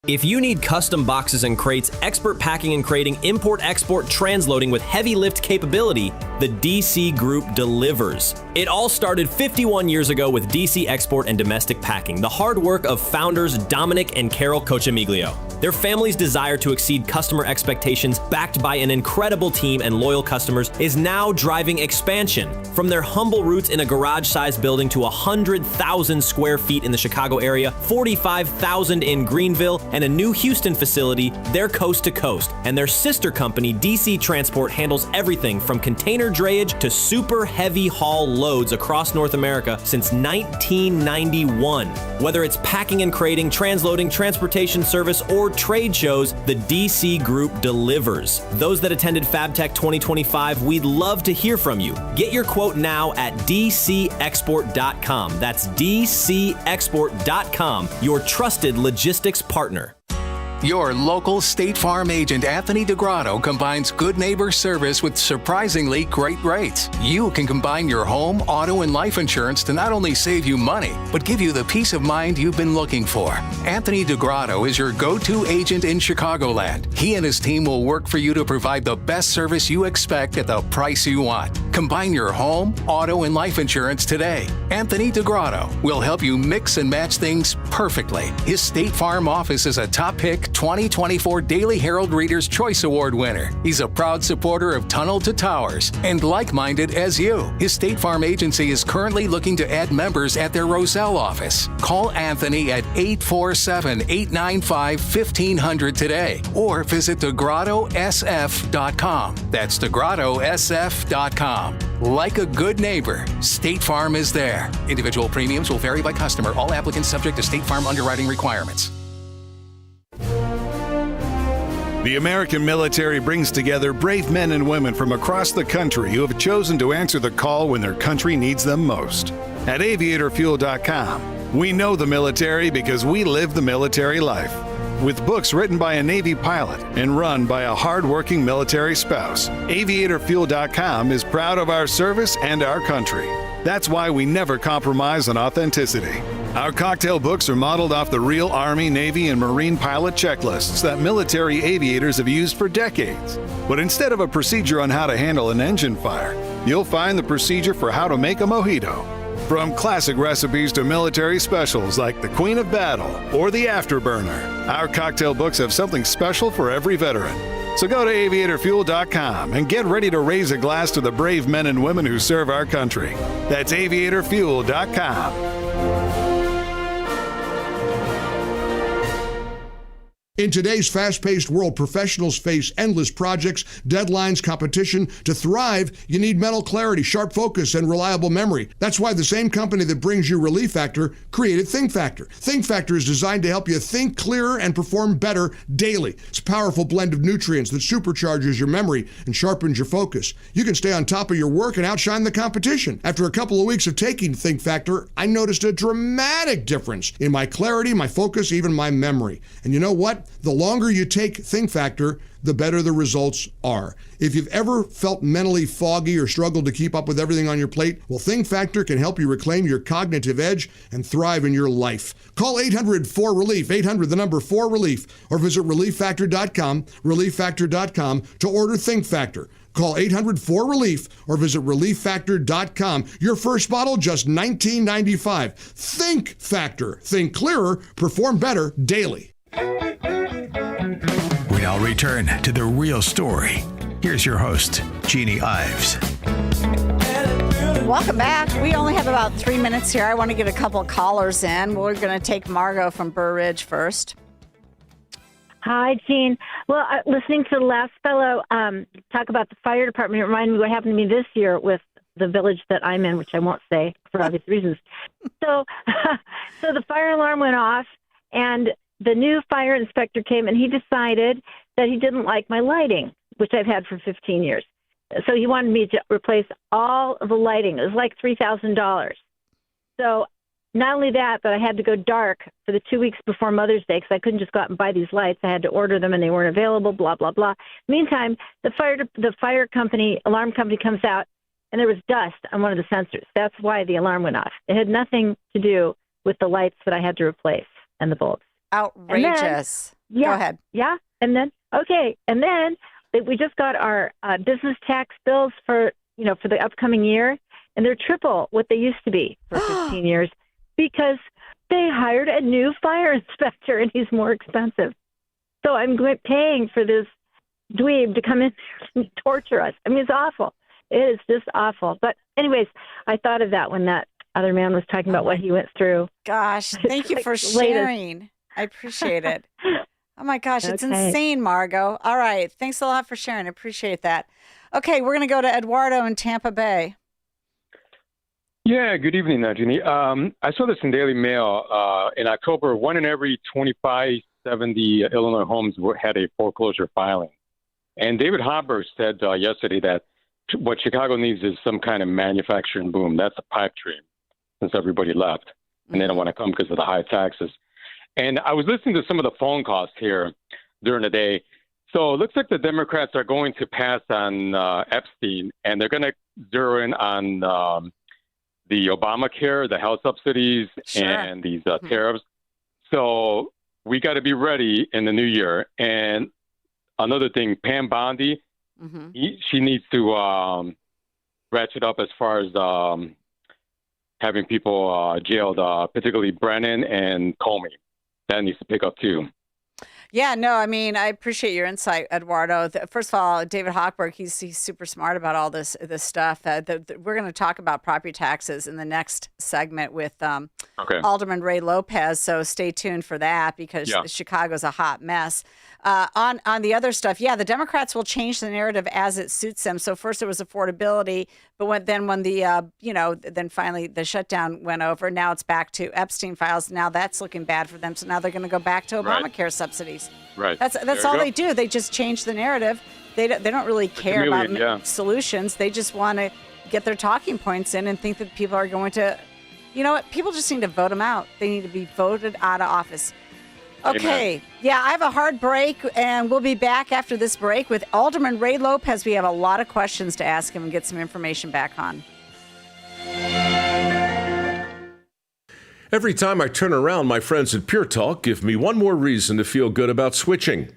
If you need custom boxes and crates, expert packing and crating, import-export transloading with heavy lift capability, the DC Group delivers. It all started 51 years ago with DC Export and Domestic Packing, the hard work of founders Dominic and Carol Cochemiglio. Their family's desire to exceed customer expectations, backed by an incredible team and loyal customers, is now driving expansion. From their humble roots in a garage-sized building to 100,000 square feet in the Chicago area, 45,000 in Greenville, and a new Houston facility, they're coast to coast. And their sister company, DC Transport, handles everything from container drayage to super heavy haul loads across North America since 1991. Whether it's packing and crating, transloading, transportation service, or trade shows, the DC Group delivers. Those that attended FabTech 2025, we'd love to hear from you. Get your quote now at dcexport.com. That's dcexport.com, your trusted logistics partner. Your local State Farm agent Anthony DeGrotto combines good neighbor service with surprisingly great rates. You can combine your home, auto, and life insurance to not only save you money, but give you the peace of mind you've been looking for. Anthony DeGrotto is your go-to agent in Chicagoland. He and his team will work for you to provide the best service you expect at the price you want. Combine your home, auto, and life insurance today. Anthony DeGrotto will help you mix and match things perfectly. His State Farm office is a top pick 2024 Daily Herald Reader's Choice Award winner. He's a proud supporter of Tunnel to Towers and like-minded as you. His State Farm agency is currently looking to add members at their Roselle office. Call Anthony at 847-895-1500 today or visit DeGrottoSF.com. That's DeGrottoSF.com. Like a good neighbor, State Farm is there. Individual premiums will vary by customer. All applicants subject to State Farm underwriting requirements. The American military brings together brave men and women from across the country who have chosen to answer the call when their country needs them most. At aviatorfuel.com, We know the military because we live the military life. With books written by a Navy pilot and run by a hardworking military spouse, AviatorFuel.com is proud of our service and our country. That's why we never compromise on authenticity. Our cocktail books are modeled off the real Army, Navy, and Marine pilot checklists that military aviators have used for decades. But instead of a procedure on how to handle an engine fire, you'll find the procedure for how to make a mojito. From classic recipes to military specials like the Queen of Battle or the Afterburner, our cocktail books have something special for every veteran. So go to aviatorfuel.com and get ready to raise a glass to the brave men and women who serve our country. That's aviatorfuel.com. In today's fast-paced world, professionals face endless projects, deadlines, competition. To thrive, you need mental clarity, sharp focus, and reliable memory. That's why the same company that brings you Relief Factor created Think Factor. Think Factor is designed to help you think clearer and perform better daily. It's a powerful blend of nutrients that supercharges your memory and sharpens your focus. You can stay on top of your work and outshine the competition. After a couple of weeks of taking Think Factor, I noticed a dramatic difference in my clarity, my focus, even my memory. And you know what? The longer you take Think Factor, the better the results are. If you've ever felt mentally foggy or struggled to keep up with everything on your plate, well, Think Factor can help you reclaim your cognitive edge and thrive in your life. Call 800-4RELIEF, 800-4RELIEF, or visit ReliefFactor.com, ReliefFactor.com to order Think Factor. Call 800-4RELIEF or visit ReliefFactor.com. Your first bottle, just $19.95. Think Factor. Think clearer, perform better daily. We now return to the real story. Here's your host, Jeannie Ives. Welcome back. We only have about 3 minutes here. I want to get a couple of callers in. We're going to take Margot from Burr Ridge first. Hi, Jean. Well, listening to the last fellow talk about the fire department, it reminded me what happened to me this year with the village that I'm in, which I won't say for obvious reasons. So the fire alarm went off, and the new fire inspector came, and he decided that he didn't like my lighting, which I've had for 15 years. So he wanted me to replace all of the lighting. It was like $3,000. So not only that, but I had to go dark for the 2 weeks before Mother's Day because I couldn't just go out and buy these lights. I had to order them, and they weren't available, blah, blah, blah. Meantime, the fire company, alarm company comes out, and there was dust on one of the sensors. That's why the alarm went off. It had nothing to do with the lights that I had to replace and the bulbs. Outrageous. Then, Go ahead. Yeah. And then we just got our business tax bills for the upcoming year, and they're triple what they used to be for 15 years because they hired a new fire inspector, and he's more expensive. So I'm paying for this dweeb to come in and torture us. I mean, it's awful. It is just awful. But anyways, I thought of that when that other man was talking about what he went through. Gosh, thank you for sharing. I appreciate it. Oh, my gosh. It's insane, Margot. All right. Thanks a lot for sharing. I appreciate that. Okay, we're going to go to Eduardo in Tampa Bay. Yeah, good evening, Jeannie. I saw this in Daily Mail. In October, 1 in every 2570 Illinois homes had a foreclosure filing. And David Hopper said yesterday that what Chicago needs is some kind of manufacturing boom. That's a pipe dream since everybody left. And they don't want to come because of the high taxes. And I was listening to some of the phone calls here during the day. So it looks like the Democrats are going to pass on Epstein, and they're going to zero in on the Obamacare, the health subsidies, and these tariffs. So we got to be ready in the new year. And another thing, Pam Bondi, she needs to ratchet up as far as having people jailed, particularly Brennan and Comey. That needs to pick up too. Yeah, no, I mean, I appreciate your insight, Eduardo. First of all, David Hochberg, he's super smart about all this stuff. We're going to talk about property taxes in the next segment with Alderman Ray Lopez, so stay tuned for that because Chicago's a hot mess. On the other stuff, the Democrats will change the narrative as it suits them. So first it was affordability, but when the finally the shutdown went over, now it's back to Epstein files. Now that's looking bad for them. So now they're going to go back to Obamacare subsidies. Right. That's all they do. They just change the narrative. They don't really care about solutions. They just want to get their talking points in and think that people are going to You know what? People just need to vote them out. They need to be voted out of office. Okay. Amen. Yeah, I have a hard break, and we'll be back after this break with Alderman Ray Lopez. We have a lot of questions to ask him and get some information back on. Every time I turn around, my friends at Pure Talk give me one more reason to feel good about switching.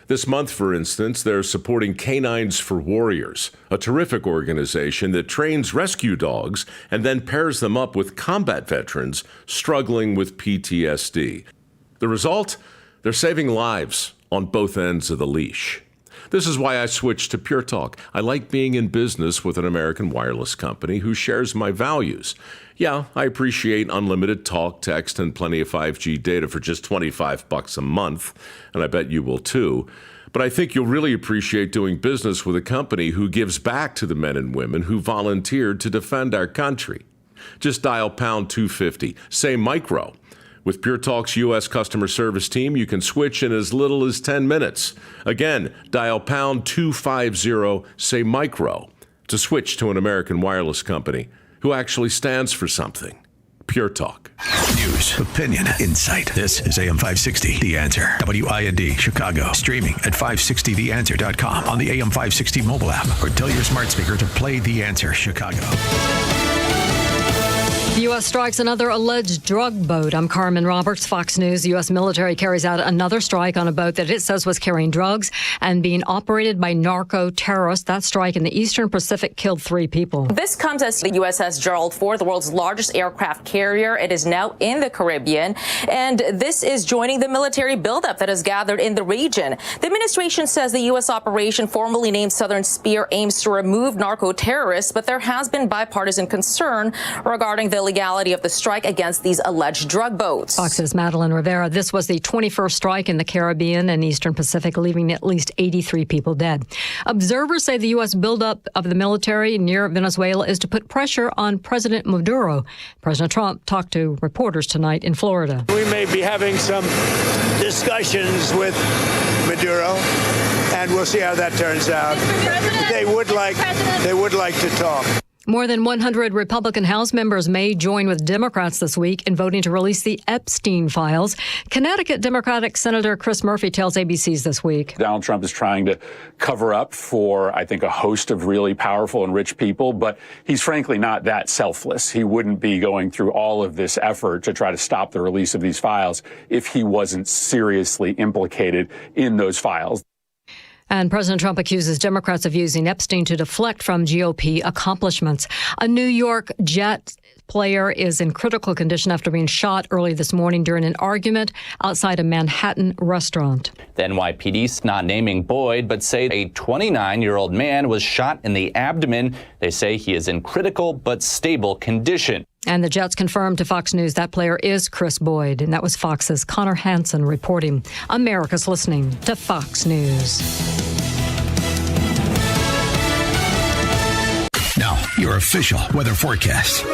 This month, for instance, they're supporting Canines for Warriors, a terrific organization that trains rescue dogs and then pairs them up with combat veterans struggling with PTSD. The result? They're saving lives on both ends of the leash. This is why I switched to Pure Talk. I like being in business with an American wireless company who shares my values. Yeah, I appreciate unlimited talk, text, and plenty of 5G data for just $25 a month, and I bet you will too. But I think you'll really appreciate doing business with a company who gives back to the men and women who volunteered to defend our country. Just dial pound 250, say micro. With Pure Talk's U.S. customer service team, you can switch in as little as 10 minutes. Again, dial pound 250, say micro, to switch to an American wireless company who actually stands for something. Pure Talk. News, opinion, insight. This is AM 560, The Answer. WIND, Chicago. Streaming at 560theanswer.com on the AM 560 mobile app, or tell your smart speaker to play The Answer Chicago. The U.S. strikes another alleged drug boat. I'm Carmen Roberts, Fox News. The U.S. military carries out another strike on a boat that it says was carrying drugs and being operated by narco-terrorists. That strike in the Eastern Pacific killed 3 people. This comes as the USS Gerald Ford, the world's largest aircraft carrier. It is now in the Caribbean, and this is joining the military buildup that has gathered in the region. The administration says the U.S. operation, formerly named Southern Spear, aims to remove narco-terrorists, but there has been bipartisan concern regarding the legality of the strike against these alleged drug boats. Fox's Madeline Rivera. This was the 21st strike in the Caribbean and Eastern Pacific, leaving at least 83 people dead. Observers say the U.S. buildup of the military near Venezuela is to put pressure on President Maduro. President Trump talked to reporters tonight in Florida. We may be having some discussions with Maduro, and we'll see how that turns out. They would like to talk. More than 100 Republican House members may join with Democrats this week in voting to release the Epstein files. Connecticut Democratic Senator Chris Murphy tells ABC's This Week. Donald Trump is trying to cover up for, I think, a host of really powerful and rich people, but he's frankly not that selfless. He wouldn't be going through all of this effort to try to stop the release of these files if he wasn't seriously implicated in those files. And President Trump accuses Democrats of using Epstein to deflect from GOP accomplishments. A New York Jets player is in critical condition after being shot early this morning during an argument outside a Manhattan restaurant. The NYPD's not naming Boyd, but say a 29-year-old man was shot in the abdomen. They say he is in critical but stable condition. And the Jets confirmed to Fox News that player is Chris Boyd. And that was Fox's Connor Hansen reporting. America's listening to Fox News. Now, your official weather forecast.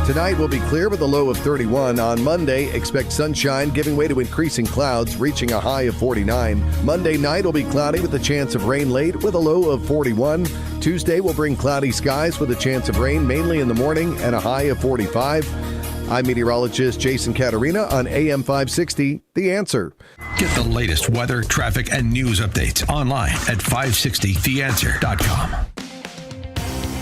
Tonight will be clear with a low of 31. On Monday, expect sunshine giving way to increasing clouds, reaching a high of 49. Monday night will be cloudy with a chance of rain late with a low of 41. Tuesday will bring cloudy skies with a chance of rain mainly in the morning and a high of 45. I'm meteorologist Jason Caterina on AM 560, The Answer. Get the latest weather, traffic, and news updates online at 560theanswer.com.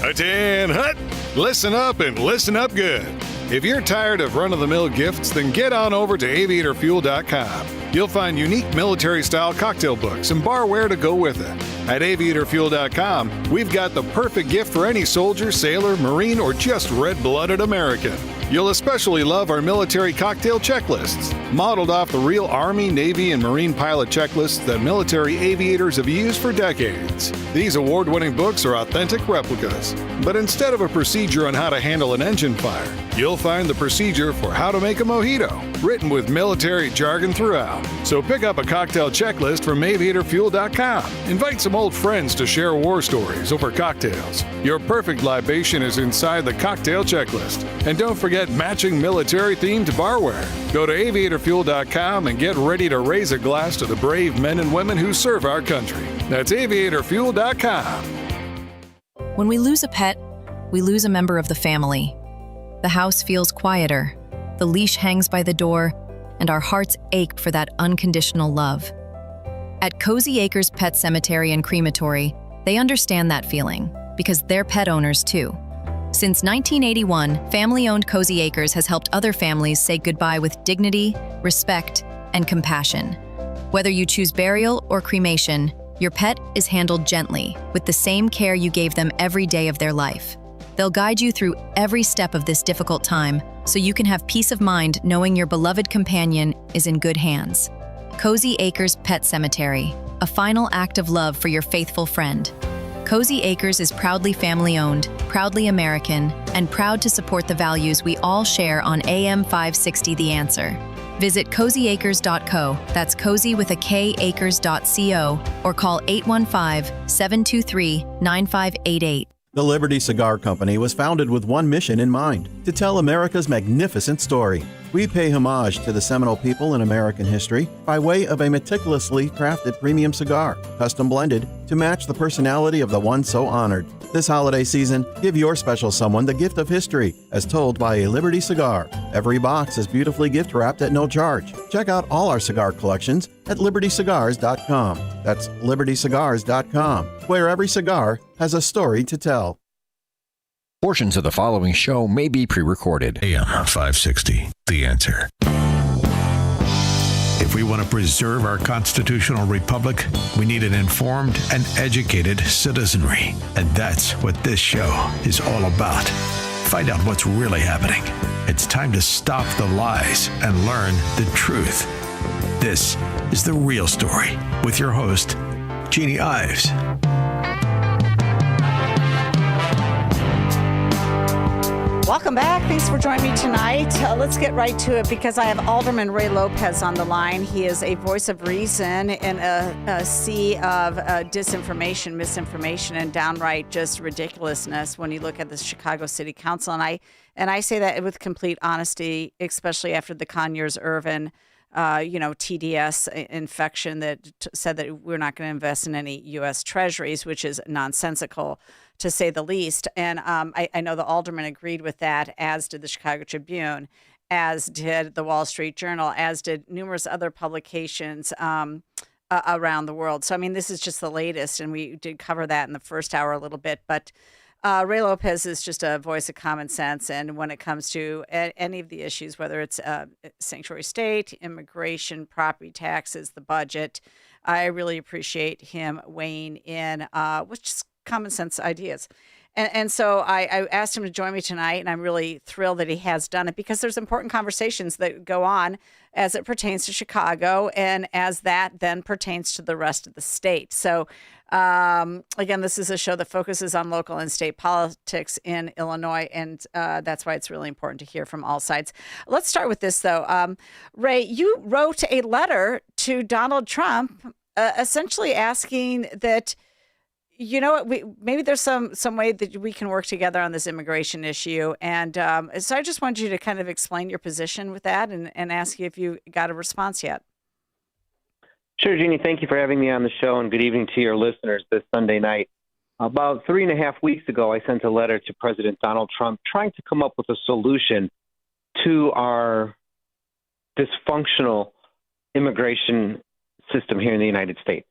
Attention, hut! Listen up and listen up good. If you're tired of run-of-the-mill gifts, then get on over to aviatorfuel.com. You'll find unique military-style cocktail books and barware to go with it. At aviatorfuel.com, we've got the perfect gift for any soldier, sailor, Marine, or just red-blooded American. You'll especially love our military cocktail checklists, modeled off the real Army, Navy, and Marine pilot checklists that military aviators have used for decades. These award-winning books are authentic replicas, but instead of a procedure on how to handle an engine fire, you'll find the procedure for how to make a mojito, written with military jargon throughout. So pick up a cocktail checklist from aviatorfuel.com. Invite some old friends to share war stories over cocktails. Your perfect libation is inside the cocktail checklist. And don't forget matching military-themed barware. Go to aviatorfuel.com and get ready to raise a glass to the brave men and women who serve our country. That's aviatorfuel.com. When we lose a pet, we lose a member of the family. the house feels quieter, the leash hangs by the door, and our hearts ache for that unconditional love. At Cozy Acres Pet Cemetery and Crematory, they understand that feeling because they're pet owners too. Since 1981, family-owned Cozy Acres has helped other families say goodbye with dignity, respect, and compassion. Whether you choose burial or cremation, your pet is handled gently with the same care you gave them every day of their life. They'll guide you through every step of this difficult time so you can have peace of mind knowing your beloved companion is in good hands. Cozy Acres Pet Cemetery, a final act of love for your faithful friend. Cozy Acres is proudly family-owned, proudly American, and proud to support the values we all share on AM 560 The Answer. Visit cozyacres.co, that's cozy with a K, acres.co, or call 815-723-9588. The Liberty Cigar Company was founded with one mission in mind: to tell America's magnificent story. We pay homage to the seminal people in American history by way of a meticulously crafted premium cigar, custom blended to match the personality of the one so honored. This holiday season, give your special someone the gift of history, as told by a Liberty cigar. Every box is beautifully gift wrapped at no charge. Check out all our cigar collections at libertycigars.com. That's libertycigars.com, where every cigar has a story to tell. Portions of the following show may be pre-recorded. AM 560, The Answer. If we want to preserve our constitutional republic, we need an informed and educated citizenry. And that's what this show is all about. Find out what's really happening. It's time to stop the lies and learn the truth. This is The Real Story with your host, Jeannie Ives. Welcome back. Thanks for joining me tonight. Let's get right to it because I have Alderman Ray Lopez on the line. He is a voice of reason in a sea of disinformation, misinformation, and downright just ridiculousness when you look at the Chicago City Council. And I say that with complete honesty, especially after the Conyers-Irvin TDS infection that said that we're not going to invest in any U.S. treasuries, which is nonsensical, to say the least. And I know the alderman agreed with that, as did the Chicago Tribune, as did the Wall Street Journal, as did numerous other publications around the world. So, I mean, this is just the latest, and we did cover that in the first hour a little bit. But Ray Lopez is just a voice of common sense. And when it comes to any of the issues, whether it's sanctuary state, immigration, property taxes, the budget, I really appreciate him weighing in with just common sense ideas. And so I asked him to join me tonight, and I'm really thrilled that he has done it because there's important conversations that go on as it pertains to Chicago and as that then pertains to the rest of the state. So again, this is a show that focuses on local and state politics in Illinois, and that's why it's really important to hear from all sides. Let's start with this, though. Ray, you wrote a letter to Donald Trump essentially asking that, you know, maybe there's some way that we can work together on this immigration issue. And so I just wanted you to kind of explain your position with that and ask you if you got a response yet. Sure, Jeannie. Thank you for having me on the show, and good evening to your listeners this Sunday night. About 3.5 weeks ago, I sent a letter to President Donald Trump trying to come up with a solution to our dysfunctional immigration system here in the United States.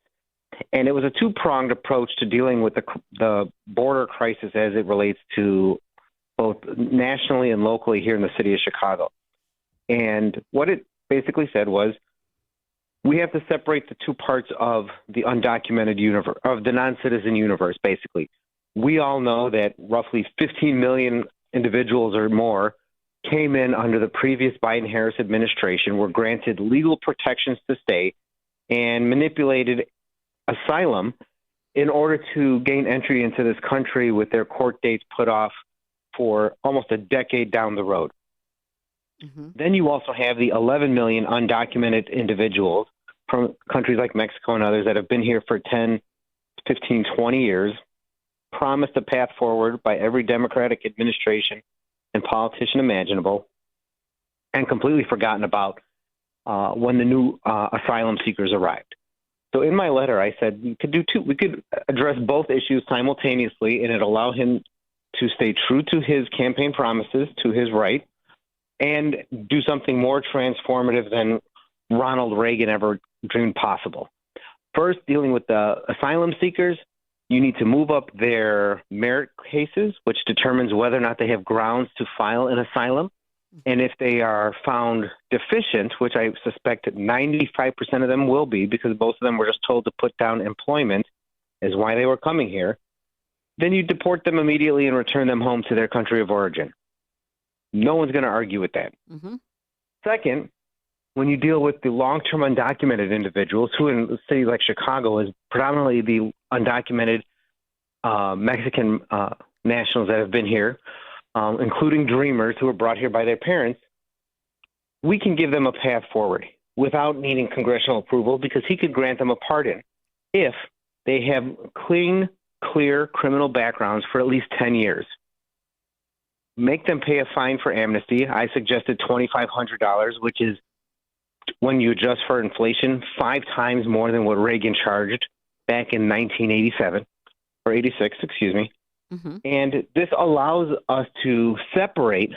And it was a two-pronged approach to dealing with the border crisis as it relates to both nationally and locally here in the city of Chicago. And what it basically said was, we have to separate the two parts of the undocumented universe, of the non-citizen universe, basically. We all know that roughly 15 million individuals or more came in under the previous Biden-Harris administration, were granted legal protections to stay, and manipulated asylum in order to gain entry into this country with their court dates put off for almost a decade down the road. Mm-hmm. Then you also have the 11 million undocumented individuals from countries like Mexico and others that have been here for 10, 15, 20 years, promised a path forward by every Democratic administration and politician imaginable, and completely forgotten about when the new asylum seekers arrived. So in my letter, I said we could address both issues simultaneously, and it allow him to stay true to his campaign promises, to his right, and do something more transformative than Ronald Reagan ever dreamed possible. First, dealing with the asylum seekers, you need to move up their merit cases, which determines whether or not they have grounds to file an asylum. And if they are found deficient, which I suspect 95% of them will be, because most of them were just told to put down employment as why they were coming here, then you deport them immediately and return them home to their country of origin. No one's going to argue with that. Mm-hmm. Second, when you deal with the long-term undocumented individuals, who in a city like Chicago is predominantly the undocumented Mexican nationals that have been here, including dreamers who were brought here by their parents, we can give them a path forward without needing congressional approval, because he could grant them a pardon if they have clean, clear criminal backgrounds for at least 10 years. Make them pay a fine for amnesty. I suggested $2,500, which is, when you adjust for inflation, 5 times more than what Reagan charged back in 1987, or 86, excuse me. Mm-hmm. And this allows us to separate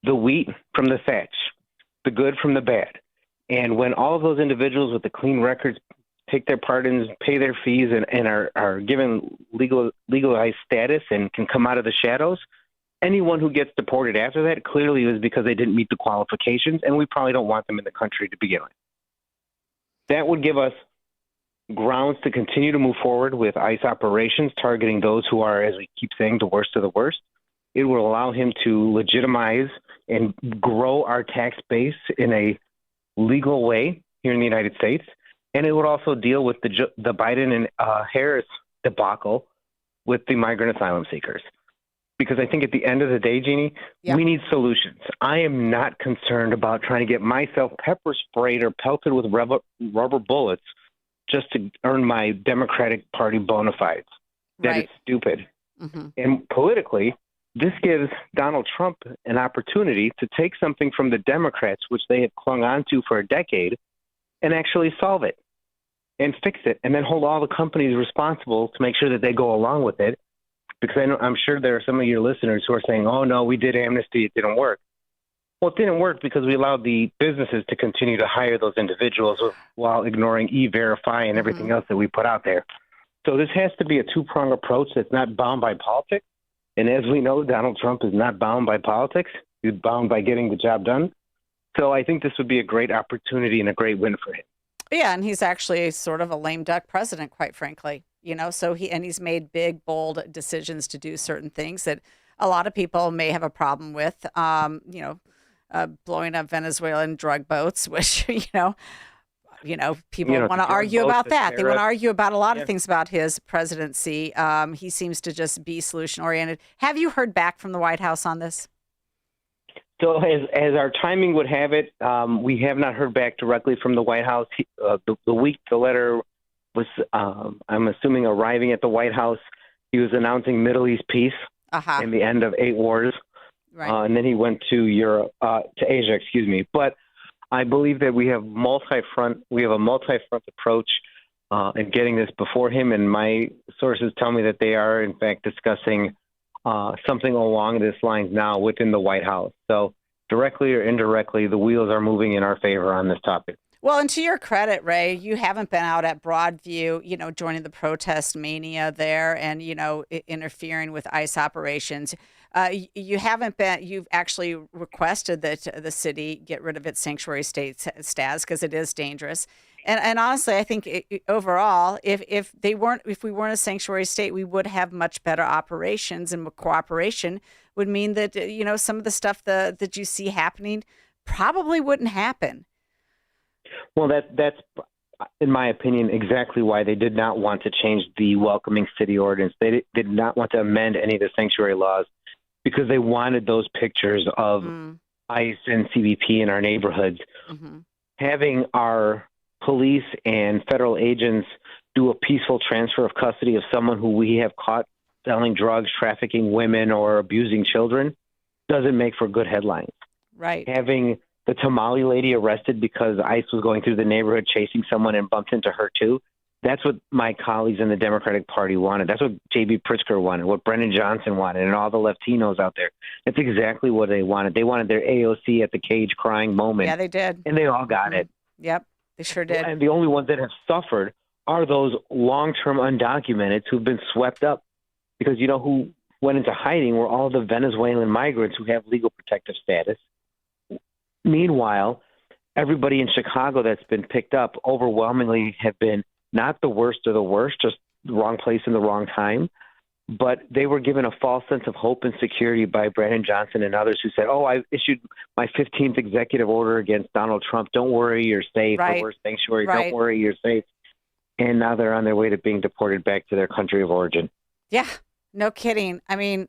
the wheat from the thatch, the good from the bad. And when all of those individuals with the clean records take their pardons, pay their fees, and are given legalized status and can come out of the shadows, anyone who gets deported after that clearly is because they didn't meet the qualifications, and we probably don't want them in the country to begin with. That would give us grounds to continue to move forward with ICE operations targeting those who are, as we keep saying, the worst of the worst. It will allow him to legitimize and grow our tax base in a legal way here in the United States. And it would also deal with the Biden and Harris debacle with the migrant asylum seekers. Because I think at the end of the day, Jeannie, we need solutions. I am not concerned about trying to get myself pepper sprayed or pelted with rubber bullets just to earn my Democratic Party bona fides. That is stupid. Mm-hmm. And politically, this gives Donald Trump an opportunity to take something from the Democrats, which they have clung on to for a decade, and actually solve it and fix it, and then hold all the companies responsible to make sure that they go along with it. Because I'm sure there are some of your listeners who are saying, oh, no, we did amnesty, it didn't work. Well, it didn't work because we allowed the businesses to continue to hire those individuals while ignoring E-Verify and everything else that we put out there. So this has to be a two-pronged approach that's not bound by politics. And as we know, Donald Trump is not bound by politics. He's bound by getting the job done. So I think this would be a great opportunity and a great win for him. Yeah, and he's actually sort of a lame duck president, quite frankly. You know, so he's made big, bold decisions to do certain things that a lot of people may have a problem with. Blowing up Venezuelan drug boats, which people want to argue about that. They want to argue about a lot of things about his presidency. He seems to just be solution oriented. Have you heard back from the White House on this? So as our timing would have it, we have not heard back directly from the White House. The week the letter was, I'm assuming, arriving at the White House, he was announcing Middle East peace and the end of 8 wars. Right. And then he went to Asia, excuse me. But I believe that we have a multi-front approach in getting this before him. And my sources tell me that they are, in fact, discussing something along this lines now within the White House. So directly or indirectly, the wheels are moving in our favor on this topic. Well, and to your credit, Ray, you haven't been out at Broadview, joining the protest mania there and, interfering with ICE operations. You've actually requested that the city get rid of its sanctuary state status because it is dangerous. And honestly, I think overall, if we weren't a sanctuary state, we would have much better operations, and cooperation would mean that, some of the stuff that you see happening probably wouldn't happen. Well, that's, in my opinion, exactly why they did not want to change the welcoming city ordinance. They did not want to amend any of the sanctuary laws because they wanted those pictures of ICE and CBP in our neighborhoods. Mm-hmm. Having our police and federal agents do a peaceful transfer of custody of someone who we have caught selling drugs, trafficking women, or abusing children doesn't make for good headlines. Right. Having the tamale lady arrested because ICE was going through the neighborhood chasing someone and bumped into her too That's what my colleagues in the Democratic Party wanted. That's what J.B. Pritzker wanted, what Brennan Johnson wanted, and all the Latinos out there. That's exactly what they wanted. They wanted their AOC at the cage crying moment. Yeah, they did. And they all got it. Yep, they sure did. And the only ones that have suffered are those long-term undocumented who've been swept up. Because you know who went into hiding were all the Venezuelan migrants who have legal protective status. Meanwhile, everybody in Chicago that's been picked up overwhelmingly have been not the worst of the worst, just the wrong place in the wrong time. But they were given a false sense of hope and security by Brennan Johnson and others who said, oh, I issued my 15th executive order against Donald Trump. Don't worry, you're safe. Right. Or we're sanctuary. Right. Don't worry, you're safe. And now they're on their way to being deported back to their country of origin. Yeah, no kidding. I mean,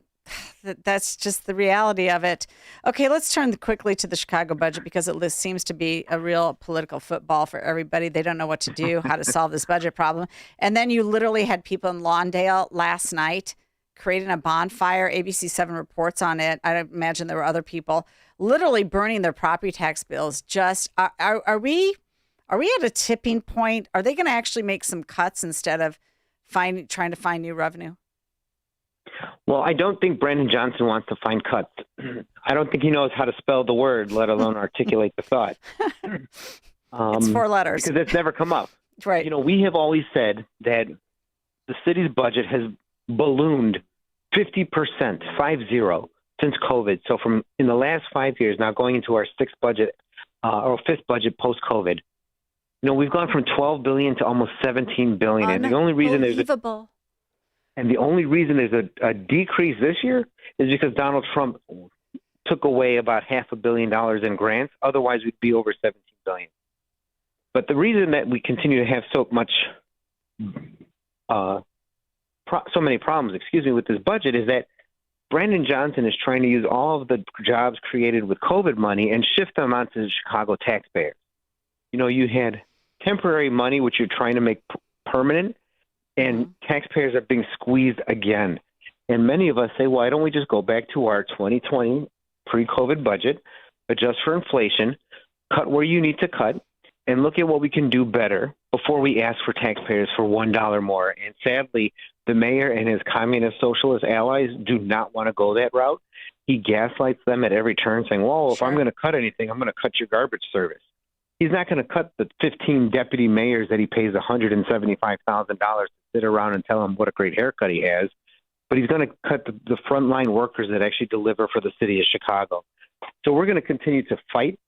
that's just the reality of it. Okay, let's turn quickly to the Chicago budget because it seems to be a real political football for everybody. They don't know what to do, how to solve this budget problem. And then you literally had people in Lawndale last night creating a bonfire. ABC7 reports on it. I imagine there were other people literally burning their property tax bills. Just are we at a tipping point? Are they going to actually make some cuts instead of trying to find new revenue? Well, I don't think Brennan Johnson wants to find cuts. I don't think he knows how to spell the word, let alone articulate the thought. It's 4 letters. Because it's never come up. Right. You know, we have always said that the city's budget has ballooned 50%, 50, since COVID. So from in the last 5 years, now going into our fifth budget post-COVID, you know, we've gone from $12 billion to almost $17 billion. And the only reason there's a decrease this year is because Donald Trump took away about $500 million in grants. Otherwise, we'd be over $17 billion. But the reason that we continue to have so many problems, with this budget is that Brennan Johnson is trying to use all of the jobs created with COVID money and shift them onto the Chicago taxpayers. You know, you had temporary money, which you're trying to make permanent, and taxpayers are being squeezed again. And many of us say, why don't we just go back to our 2020 pre-COVID budget, adjust for inflation, cut where you need to cut, and look at what we can do better before we ask for taxpayers for $1 more. And sadly, the mayor and his communist socialist allies do not want to go that route. He gaslights them at every turn saying, well, if I'm going to cut anything, I'm going to cut your garbage service. He's not going to cut the 15 deputy mayors that he pays $175,000 to sit around and tell him what a great haircut he has, but he's going to cut the frontline workers that actually deliver for the city of Chicago. So we're going to continue to fight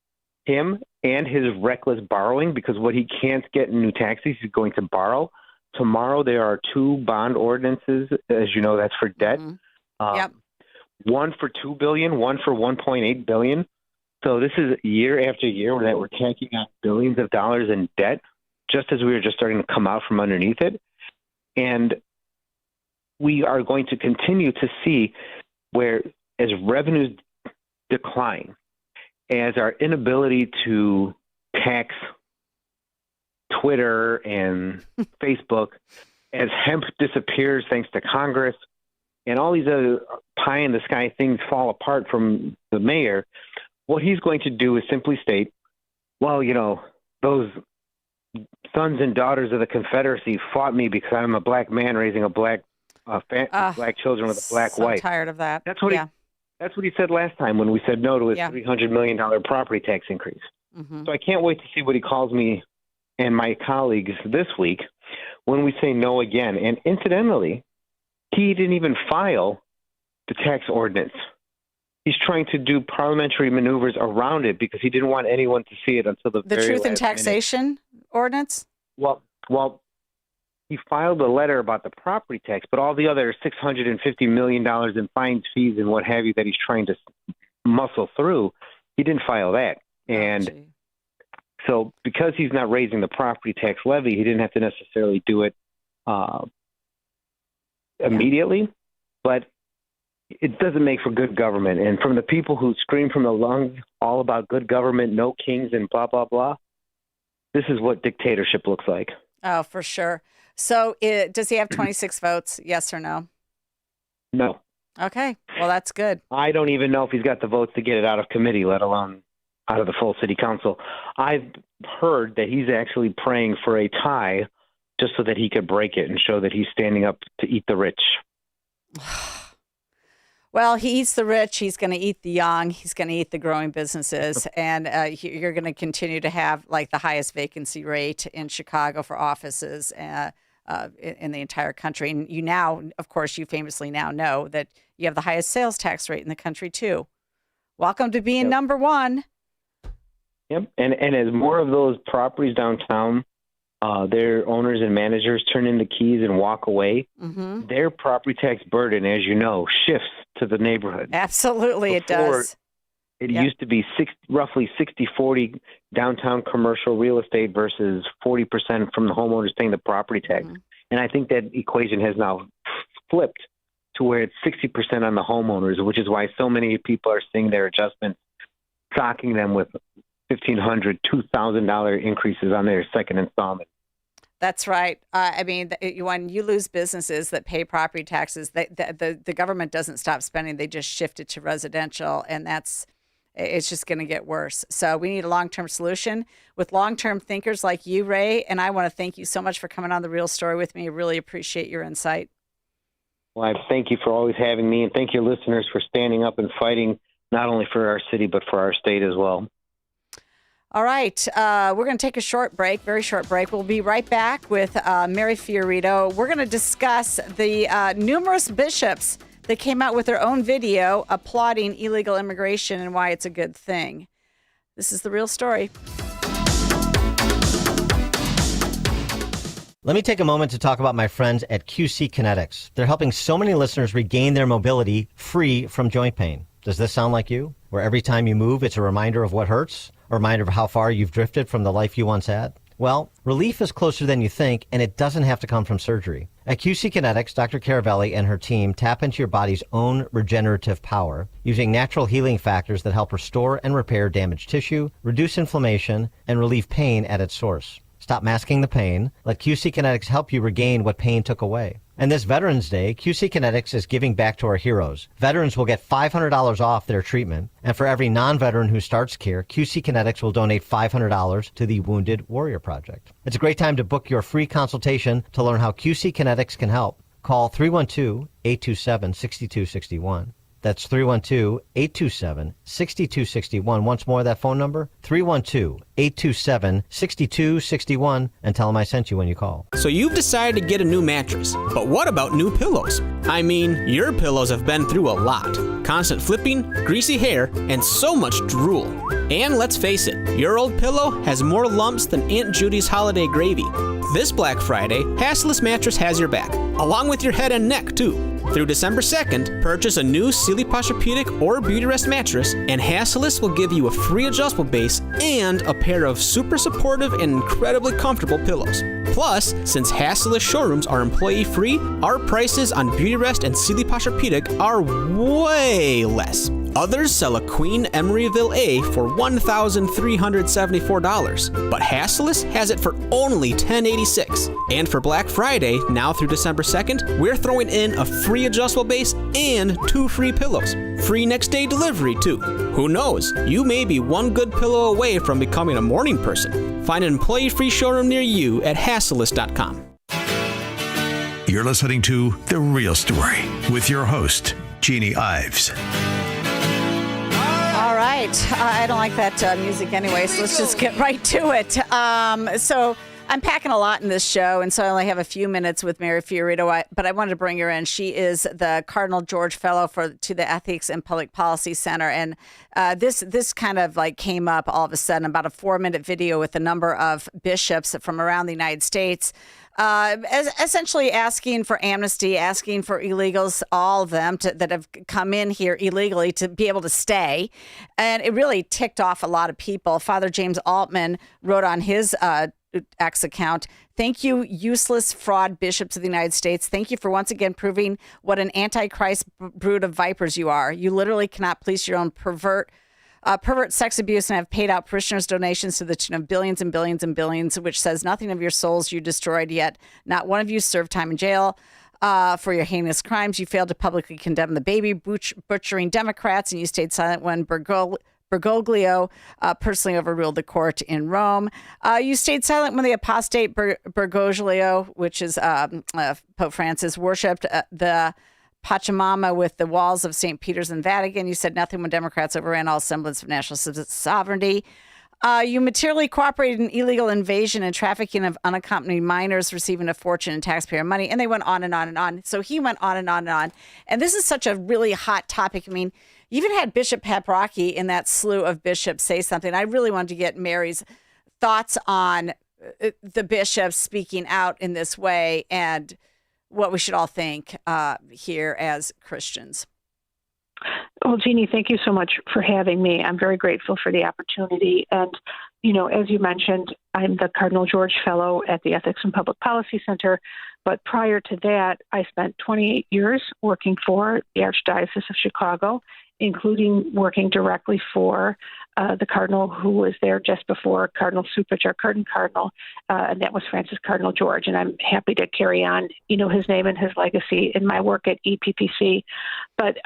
him and his reckless borrowing because what he can't get in new taxes, he's going to borrow. Tomorrow there are 2 bond ordinances, as you know, that's for debt. One for $2 billion, one for $1.8 billion. So this is year after year that we're taking out billions of dollars in debt, just as we were just starting to come out from underneath it. And we are going to continue to see where, as revenues decline, as our inability to tax Twitter and Facebook, as hemp disappears thanks to Congress, and all these other pie-in-the-sky things fall apart from the mayor, what he's going to do is simply state, well, you know, those sons and daughters of the Confederacy fought me because I'm a black man raising a black black children with a black wife. So tired of that. That's what he said last time when we said no to his $300 million property tax increase. So I can't wait to see what he calls me and my colleagues this week when we say no again. And incidentally, he didn't even file the tax ordinance. He's trying to do parliamentary maneuvers around it because he didn't want anyone to see it until the very truth in last taxation ordinance? Well, he filed a letter about the property tax, but all the other $650 million in fines, fees, and what have you that he's trying to muscle through, he didn't file that. And so because he's not raising the property tax levy, he didn't have to necessarily do it immediately, but it doesn't make for good government. And from the people who scream from the lungs all about good government, no kings, and blah, blah, blah, this is what dictatorship looks like. Oh, for sure. So does he have 26 votes, yes or no? No. Okay. Well, that's good. I don't even know if he's got the votes to get it out of committee, let alone out of the full city council. I've heard that he's actually praying for a tie just so that he could break it and show that he's standing up to eat the rich. Well, he eats the rich. He's going to eat the young. He's going to eat the growing businesses. And you're going to continue to have like the highest vacancy rate in Chicago for offices in the entire country. And you now, of course, you famously now know that you have the highest sales tax rate in the country, too. Welcome to being number one. Yep. And as more of those properties downtown, their owners and managers turn in the keys and walk away, their property tax burden, as you know, shifts to the neighborhood. Absolutely, it does. It used to be roughly 60-40 downtown commercial real estate versus 40% from the homeowners paying the property tax. And I think that equation has now flipped to where it's 60% on the homeowners, which is why so many people are seeing their adjustments shocking them with $1,500, $2,000 increases on their second installment. That's right. I mean, when you lose businesses that pay property taxes, the government doesn't stop spending. They just shift it to residential, and it's just going to get worse. So we need a long-term solution with long-term thinkers like you, Ray, and I want to thank you so much for coming on The Real Story with me. I really appreciate your insight. Well, I thank you for always having me, and thank your listeners for standing up and fighting not only for our city but for our state as well. All right. We're going to take a short break, very short break. We'll be right back with Mary Fio Rito. We're going to discuss the numerous bishops that came out with their own video applauding illegal immigration and why it's a good thing. This is The Real Story. Let me take a moment to talk about my friends at QC Kinetics. They're helping so many listeners regain their mobility free from joint pain. Does this sound like you? Where every time you move, it's a reminder of what hurts? A reminder of how far you've drifted from the life you once had? Well, relief is closer than you think, and it doesn't have to come from surgery. At QC Kinetics, Dr. Caravelli and her team tap into your body's own regenerative power using natural healing factors that help restore and repair damaged tissue, reduce inflammation, and relieve pain at its source. Stop masking the pain. Let QC Kinetics help you regain what pain took away. And this Veterans Day, QC Kinetics is giving back to our heroes. Veterans will get $500 off their treatment. And for every non-veteran who starts care, QC Kinetics will donate $500 to the Wounded Warrior Project. It's a great time to book your free consultation to learn how QC Kinetics can help. Call 312-827-6261. That's 312-827-6261. Once more, that phone number, 312-827-6261, and tell them I sent you when you call. So you've decided to get a new mattress, but what about new pillows? I mean, your pillows have been through a lot. Constant flipping, greasy hair, and so much drool. And let's face it, your old pillow has more lumps than Aunt Judy's holiday gravy. This Black Friday, Hassless Mattress has your back, along with your head and neck, too. Through December 2nd, purchase a new Sealy Posturepedic or Beautyrest mattress, and Hassless will give you a free adjustable base and a pair of super supportive and incredibly comfortable pillows. Plus, since Hassless showrooms are employee-free, our prices on Beautyrest and Sealy Posturepedic are way less. Others sell a Queen Emeryville A for $1,374, but Hassless has it for only $1,086. And for Black Friday, now through December 2nd, we're throwing in a free adjustable base and 2 free pillows. Free next day delivery, too. Who knows? You may be one good pillow away from becoming a morning person. Find an employee-free showroom near you at Hassless.com. You're listening to The Real Story with your host, Jeannie Ives. All right. I don't like that music anyway, so let's just get right to it. So I'm packing a lot in this show, and so I only have a few minutes with Mary Fio Rito, but I wanted to bring her in. She is the Cardinal George Fellow to the Ethics and Public Policy Center, and this kind of like came up all of a sudden, about a 4-minute video with a number of bishops from around the United States, essentially asking for amnesty, asking for illegals, all of them that have come in here illegally, to be able to stay. And it really ticked off a lot of people. Father James Altman wrote on his X account, "Thank you, useless fraud bishops of the United States. Thank you for once again proving what an antichrist brood of vipers you are. You literally cannot police your own pervert sex abuse and have paid out parishioners' donations to the tune of billions and billions and billions, which says nothing of your souls you destroyed, yet not one of you served time in jail for your heinous crimes. You failed to publicly condemn the baby butchering Democrats, and you stayed silent when Bergoglio personally overruled the court in Rome. You stayed silent when the apostate Bergoglio, which is Pope Francis, worshipped the Pachamama with the walls of St. Peter's and Vatican. You said nothing when Democrats overran all semblance of national sovereignty. You materially cooperated in illegal invasion and trafficking of unaccompanied minors receiving a fortune in taxpayer money. And they went on and on and on. So he went on and on and on. And this is such a really hot topic. I mean, you even had Bishop Paprocki in that slew of bishops say something. I really wanted to get Mary's thoughts on the bishops speaking out in this way and what we should all think here as Christians. Well, Jeannie, thank you so much for having me. I'm very grateful for the opportunity. And, as you mentioned, I'm the Cardinal George Fellow at the Ethics and Public Policy Center. But prior to that, I spent 28 years working for the Archdiocese of Chicago, including working directly for the cardinal who was there just before Cardinal Cupich, our current cardinal, and that was Francis Cardinal George. And I'm happy to carry on, his name and his legacy in my work at EPPC. But,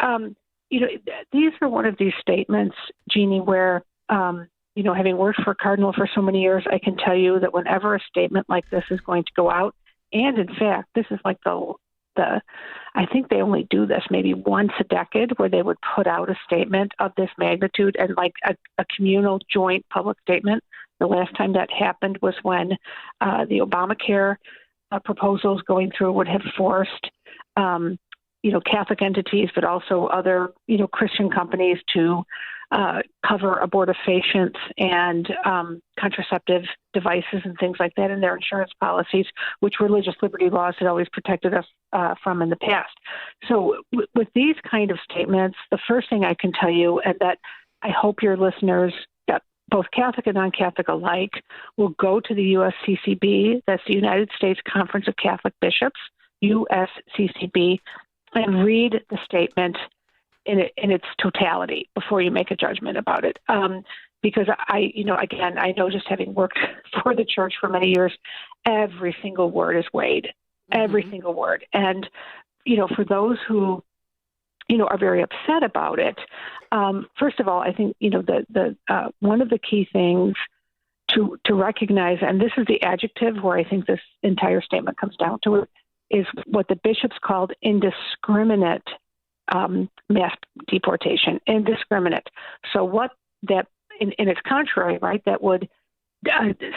these are one of these statements, Jeannie, where, having worked for Cardinal for so many years, I can tell you that whenever a statement like this is going to go out, and in fact, this is like I think they only do this maybe once a decade where they would put out a statement of this magnitude and like a communal joint public statement. The last time that happened was when the Obamacare proposals going through would have forced, Catholic entities, but also other, Christian companies to cover abortifacients and contraceptive devices and things like that in their insurance policies, which religious liberty laws had always protected us from in the past. So with these kind of statements, the first thing I can tell you, and that I hope your listeners, both Catholic and non-Catholic alike, will go to the USCCB, that's the United States Conference of Catholic Bishops, USCCB, and read the statement in its totality before you make a judgment about it. Because I know just having worked for the church for many years, every single word is weighed, every single word. And, for those who, are very upset about it, first of all, I think, the one of the key things to recognize, and this is the adjective where I think this entire statement comes down to it, is what the bishops called indiscriminate mass deportation. Indiscriminate. So what that, in its contrary, right, that would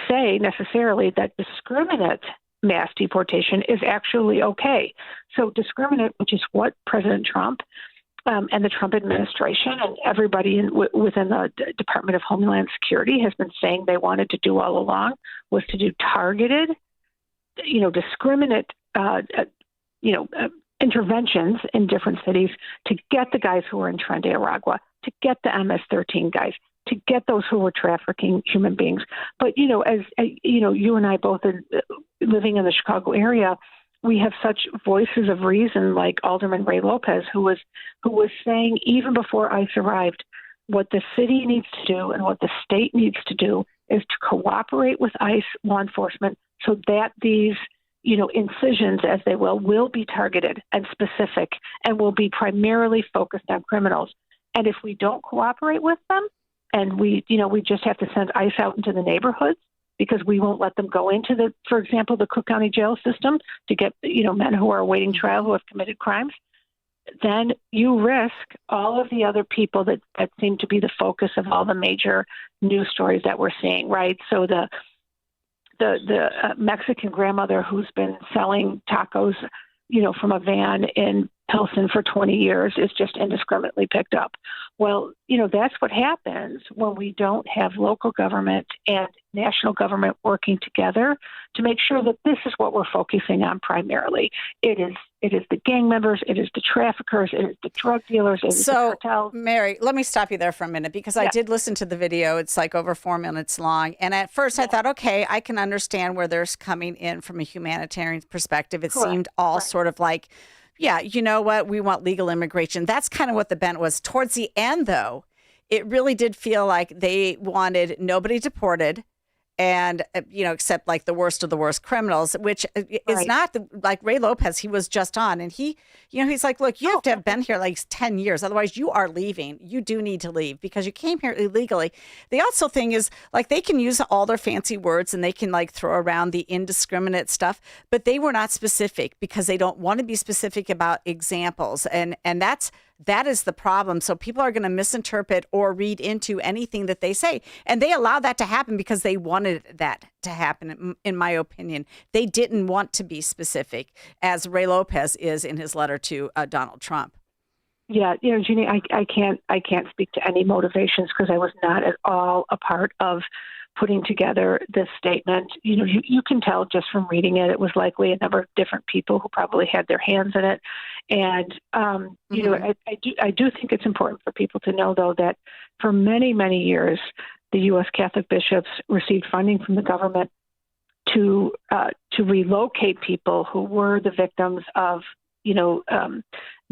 say necessarily that discriminate mass deportation is actually okay. So discriminate, which is what President Trump and the Trump administration and everybody within the Department of Homeland Security has been saying they wanted to do all along, was to do targeted, discriminate, interventions in different cities to get the guys who were in Tren de Aragua, to get the MS-13 guys, to get those who were trafficking human beings. But, as you and I both are living in the Chicago area, we have such voices of reason like Alderman Ray Lopez, who was saying even before ICE arrived, what the city needs to do and what the state needs to do is to cooperate with ICE law enforcement so that these incisions, as they will be targeted and specific and will be primarily focused on criminals. And if we don't cooperate with them and we just have to send ICE out into the neighborhoods because we won't let them go into for example, the Cook County jail system to get, men who are awaiting trial who have committed crimes, then you risk all of the other people that seem to be the focus of all the major news stories that we're seeing, right? So the Mexican grandmother who's been selling tacos, from a van in Pilsen for 20 years is just indiscriminately picked up. Well, that's what happens when we don't have local government and national government working together to make sure that this is what we're focusing on primarily. It is the gang members, it is the traffickers, it is the drug dealers, it is the cartels. Mary, let me stop you there for a minute because I did listen to the video. It's like over 4 minutes long. And at first I thought, okay, I can understand where there's coming in from a humanitarian perspective. It seemed all sort of like, yeah, you know what? We want legal immigration. That's kind of what the bent was. Towards the end, though, it really did feel like they wanted nobody deported and, except like the worst of the worst criminals, which is not like Ray Lopez. He was just on, and he's like, look, you have to have been here like 10 years. Otherwise you are leaving. You do need to leave because you came here illegally. The also thing is, like, they can use all their fancy words and they can like throw around the indiscriminate stuff, but they were not specific because they don't want to be specific about examples. And that is the problem. So people are going to misinterpret or read into anything that they say. And they allow that to happen because they wanted that to happen, in my opinion. They didn't want to be specific, as Ray Lopez is in his letter to Donald Trump. Yeah, Jeannie, I can't speak to any motivations because I was not at all a part of putting together this statement. You can tell just from reading it, it was likely a number of different people who probably had their hands in it. And, I do think it's important for people to know, though, that for many, many years, the U.S. Catholic bishops received funding from the government to relocate people who were the victims of,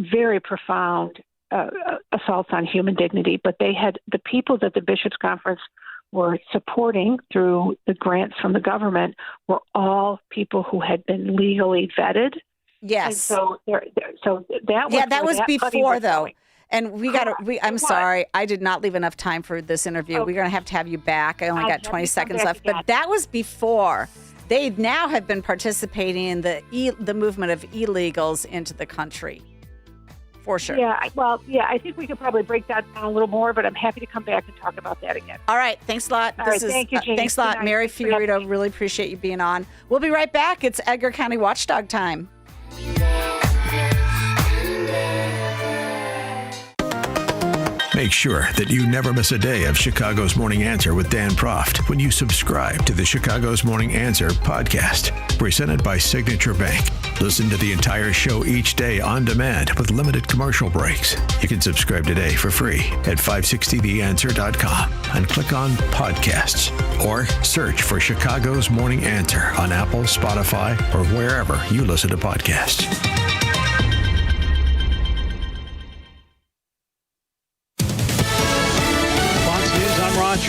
very profound assaults on human dignity. But the people that the Bishops' Conference were supporting through the grants from the government were all people who had been legally vetted. Yes. And so that was before, though. Going. And I'm sorry, I did not leave enough time for this interview. We're going to have you back. I only got 20 seconds left. But that was before. They now have been participating in the movement of illegals into the country. For sure. Yeah, I think we could probably break that down a little more, but I'm happy to come back and talk about that again. All right. Thanks a lot. Thank you, Jeannie. Thanks a lot, Mary Fio Rito. Really appreciate you being on. We'll be right back. It's Edgar County Watchdog time. Make sure that you never miss a day of Chicago's Morning Answer with Dan Proft when you subscribe to the Chicago's Morning Answer podcast, presented by Signature Bank. Listen to the entire show each day on demand with limited commercial breaks. You can subscribe today for free at 560theanswer.com and click on podcasts or search for Chicago's Morning Answer on Apple, Spotify, or wherever you listen to podcasts.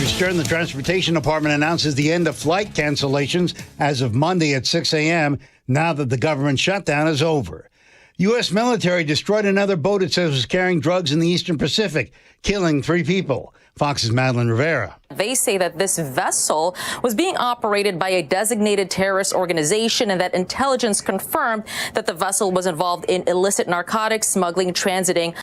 Stern, the Transportation Department announces the end of flight cancellations as of Monday at 6 a.m. now that the government shutdown is over. U.S. military destroyed another boat it says was carrying drugs in the Eastern Pacific, killing 3 people. Fox's Madeline Rivera. They say that this vessel was being operated by a designated terrorist organization and that intelligence confirmed that the vessel was involved in illicit narcotics smuggling, transiting.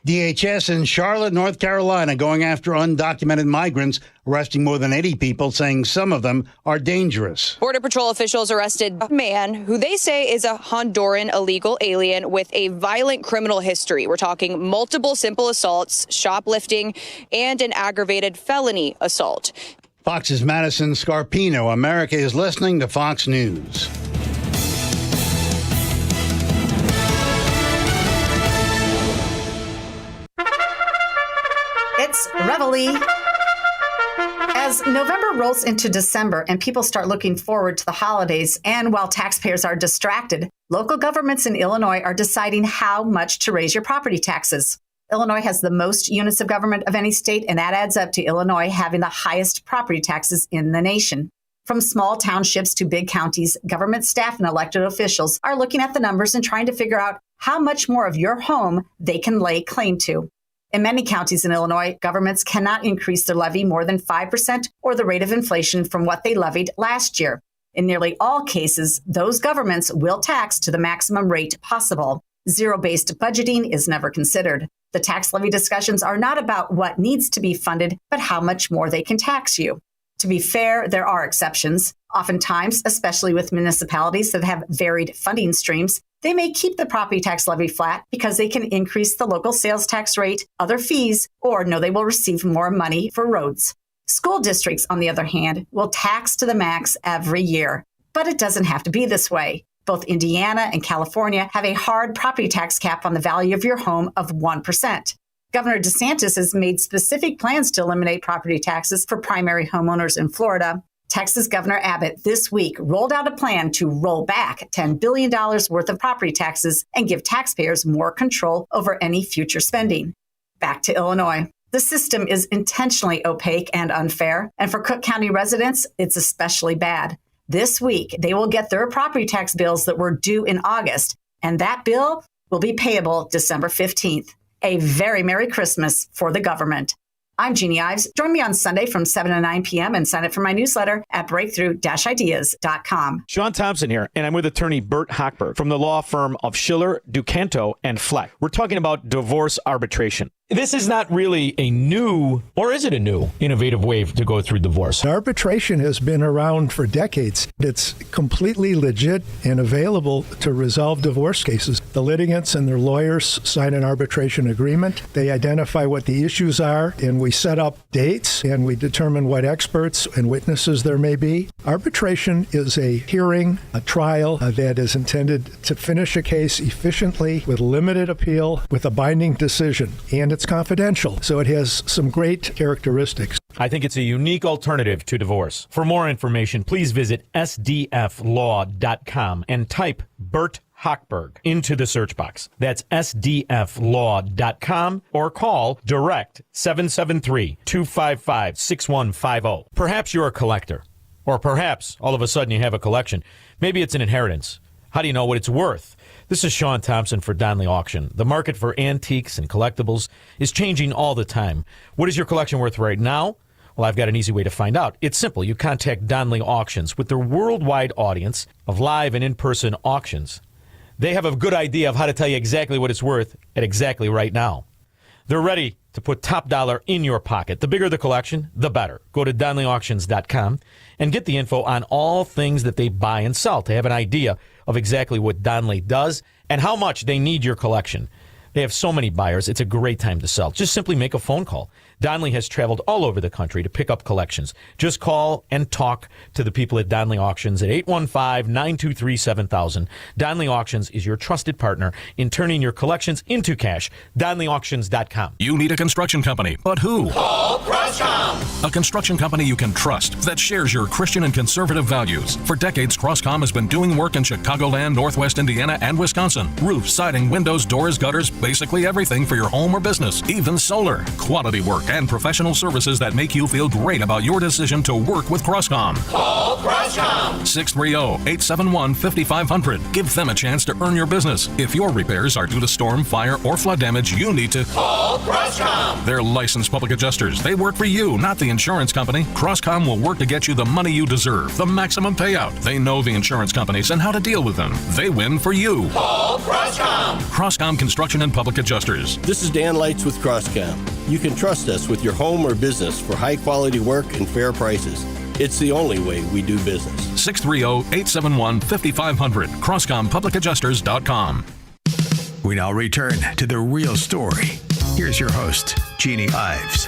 DHS in Charlotte, North Carolina, going after undocumented migrants, arresting more than 80 people, saying some of them are dangerous. Border Patrol officials arrested a man who they say is a Honduran illegal alien with a violent criminal history. We're talking multiple simple assaults, shoplifting, and an aggravated felony assault. Fox's Madison Scarpino. America is listening to Fox News. It's Reveille. As November rolls into December and people start looking forward to the holidays, and while taxpayers are distracted, local governments in Illinois are deciding how much to raise your property taxes. Illinois has the most units of government of any state, and that adds up to Illinois having the highest property taxes in the nation. From small townships to big counties, government staff and elected officials are looking at the numbers and trying to figure out how much more of your home they can lay claim to. In many counties in Illinois, governments cannot increase their levy more than 5% or the rate of inflation from what they levied last year. In nearly all cases, those governments will tax to the maximum rate possible. Zero-based budgeting is never considered. The tax levy discussions are not about what needs to be funded, but how much more they can tax you. To be fair, there are exceptions. Oftentimes, especially with municipalities that have varied funding streams, they may keep the property tax levy flat because they can increase the local sales tax rate, other fees, or know they will receive more money for roads. School districts, on the other hand, will tax to the max every year. But it doesn't have to be this way. Both Indiana and California have a hard property tax cap on the value of your home of 1%. Governor DeSantis has made specific plans to eliminate property taxes for primary homeowners in Florida. Texas Governor Abbott this week rolled out a plan to roll back $10 billion worth of property taxes and give taxpayers more control over any future spending. Back to Illinois. The system is intentionally opaque and unfair, and for Cook County residents, it's especially bad. This week, they will get their property tax bills that were due in August, and that bill will be payable December 15th. A very Merry Christmas for the government. I'm Jeannie Ives. Join me on Sunday from 7 to 9 p.m. and sign up for my newsletter at breakthrough-ideas.com. Sean Thompson here, and I'm with attorney Bert Hochberg from the law firm of Schiller, Ducanto, and Fleck. We're talking about divorce arbitration. This is not really a new, or is it a new, innovative way to go through divorce? Arbitration has been around for decades. It's completely legit and available to resolve divorce cases. The litigants and their lawyers sign an arbitration agreement. They identify what the issues are, and we set up dates, and we determine what experts and witnesses there may be. Arbitration is a hearing, a trial that is intended to finish a case efficiently with limited appeal, with a binding decision, and it's confidential, so it has some great characteristics. I think it's a unique alternative to divorce. For more information, please visit sdflaw.com and type Bert Hochberg into the search box. That's sdflaw.com or call direct 773-255-6150. Perhaps you're a collector, or perhaps all of a sudden you have a collection. Maybe it's an inheritance. How do you know what it's worth? This is Sean Thompson for Donley Auction. The market for antiques and collectibles is changing all the time. What is your collection worth right now? Well, I've got an easy way to find out. It's simple. You contact Donley Auctions. With their worldwide audience of live and in-person auctions, they have a good idea of how to tell you exactly what it's worth at exactly right now. They're ready to put top dollar in your pocket. The bigger the collection, the better. Go to DonleyAuctions.com and get the info on all things that they buy and sell to have an idea of exactly what Donley does and how much they need your collection. They have so many buyers, it's a great time to sell. Just simply make a phone call. Donley has traveled all over the country to pick up collections. Just call and talk to the people at Donley Auctions at 815-923-7000. Donley Auctions is your trusted partner in turning your collections into cash. DonleyAuctions.com. You need a construction company, but who? Call Crosscom. A construction company you can trust that shares your Christian and conservative values. For decades, Crosscom has been doing work in Chicagoland, Northwest Indiana, and Wisconsin. Roofs, siding, windows, doors, gutters, basically everything for your home or business, even solar. Quality work and professional services that make you feel great about your decision to work with Crosscom. Call Crosscom. 630-871-5500. Give them a chance to earn your business. If your repairs are due to storm, fire, or flood damage, you need to call Crosscom. They're licensed public adjusters. They work for you, not the insurance company. Crosscom will work to get you the money you deserve, the maximum payout. They know the insurance companies and how to deal with them. They win for you. Call Crosscom. Crosscom Construction and Public Adjusters. This is Dan Lights with Crosscom. You can trust us with your home or business for high-quality work and fair prices. It's the only way we do business. 630-871-5500. CrosscomPublicAdjusters.com. We now return to the real story. Here's your host, Jeannie Ives.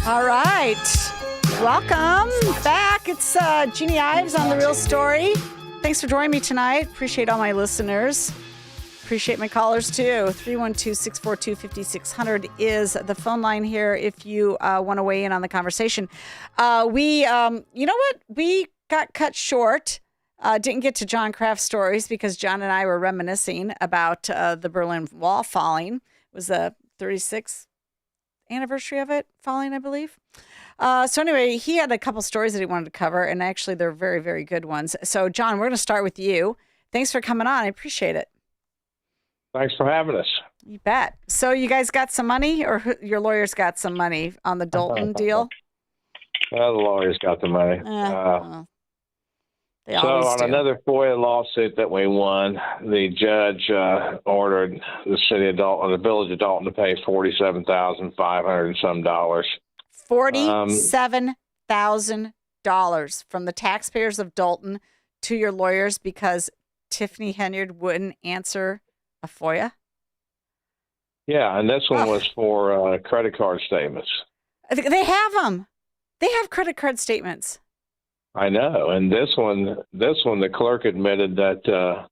All right. Welcome back. It's Jeannie Ives on The Real Story. Thanks for joining me tonight. Appreciate all my listeners. Appreciate my callers, too. 312-642-5600 is the phone line here if you want to weigh in on the conversation. You know what? We got cut short. Didn't get to John Kraft's stories because John and I were reminiscing about the Berlin Wall falling. It was the 36th anniversary of it falling, I believe. So anyway, he had a couple stories that he wanted to cover, and actually they're very, very good ones. So, John, we're going to start with you. Thanks for coming on. I appreciate it. Thanks for having us. You bet. So you guys got some money, or your lawyers got some money on the Dalton deal? Well, the lawyers got the money. They so always on do. another FOIA lawsuit that we won, the judge ordered the city of Dalton, the village of Dalton, to pay $47,500 and some dollars. $47,000 from the taxpayers of Dalton to your lawyers because Tiffany Henyard wouldn't answer a FOIA? Yeah, and this one was for credit card statements. They have them. They have credit card statements. I know, and this one, the clerk admitted that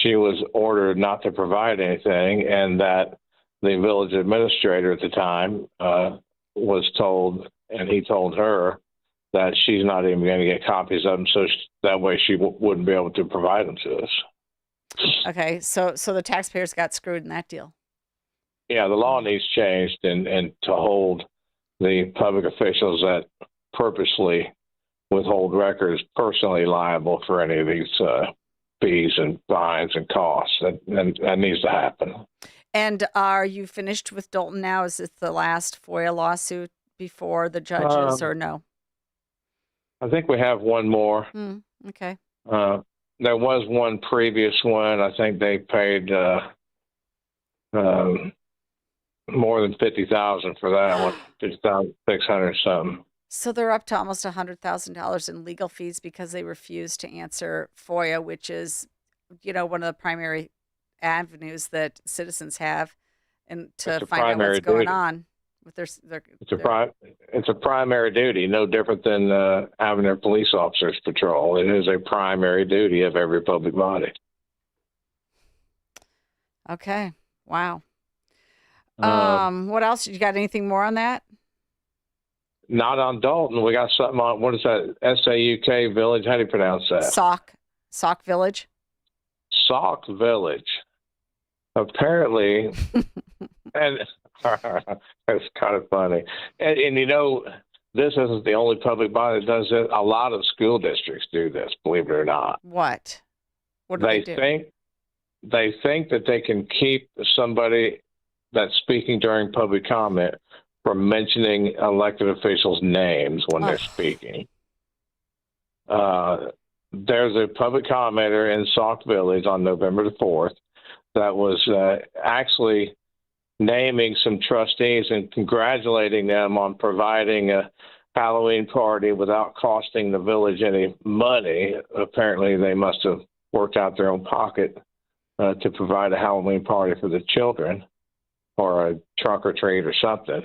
she was ordered not to provide anything, and that the village administrator at the time was told, and he told her that she's not even going to get copies of them, so that way she wouldn't be able to provide them to us. Okay, so the taxpayers got screwed in that deal. the law needs changed and to hold the public officials that purposely withhold records personally liable for any of these fees and fines and costs. That needs to happen. And are you finished with Dalton now? Is this the last FOIA lawsuit before the judges, or no? I think we have one more. Okay. There was one previous one. I think they paid more than $50,000 for that one, $50,600 something. So they're up to almost $100,000 in legal fees because they refused to answer FOIA, which is, one of the primary avenues that citizens have and to find out what's going on with their it's a primary duty, no different than having their police officers patrol. It is a primary duty of every public body. Okay. Wow. What else? You got anything more on that? Not on Dalton. We got something on, what is that? Sauk Village? How do you pronounce that? Sauk Village? Sauk Village. Apparently, and it's kind of funny. And this isn't the only public body that does it. A lot of school districts do this, believe it or not. What? What do they do? They think that they can keep somebody that's speaking during public comment from mentioning elected officials' names when they're speaking. There's a public commenter in Sauk Village on November the 4th that was actually naming some trustees and congratulating them on providing a Halloween party without costing the village any money. Apparently, they must have worked out their own pocket to provide a Halloween party for the children or a trunk or treat or something.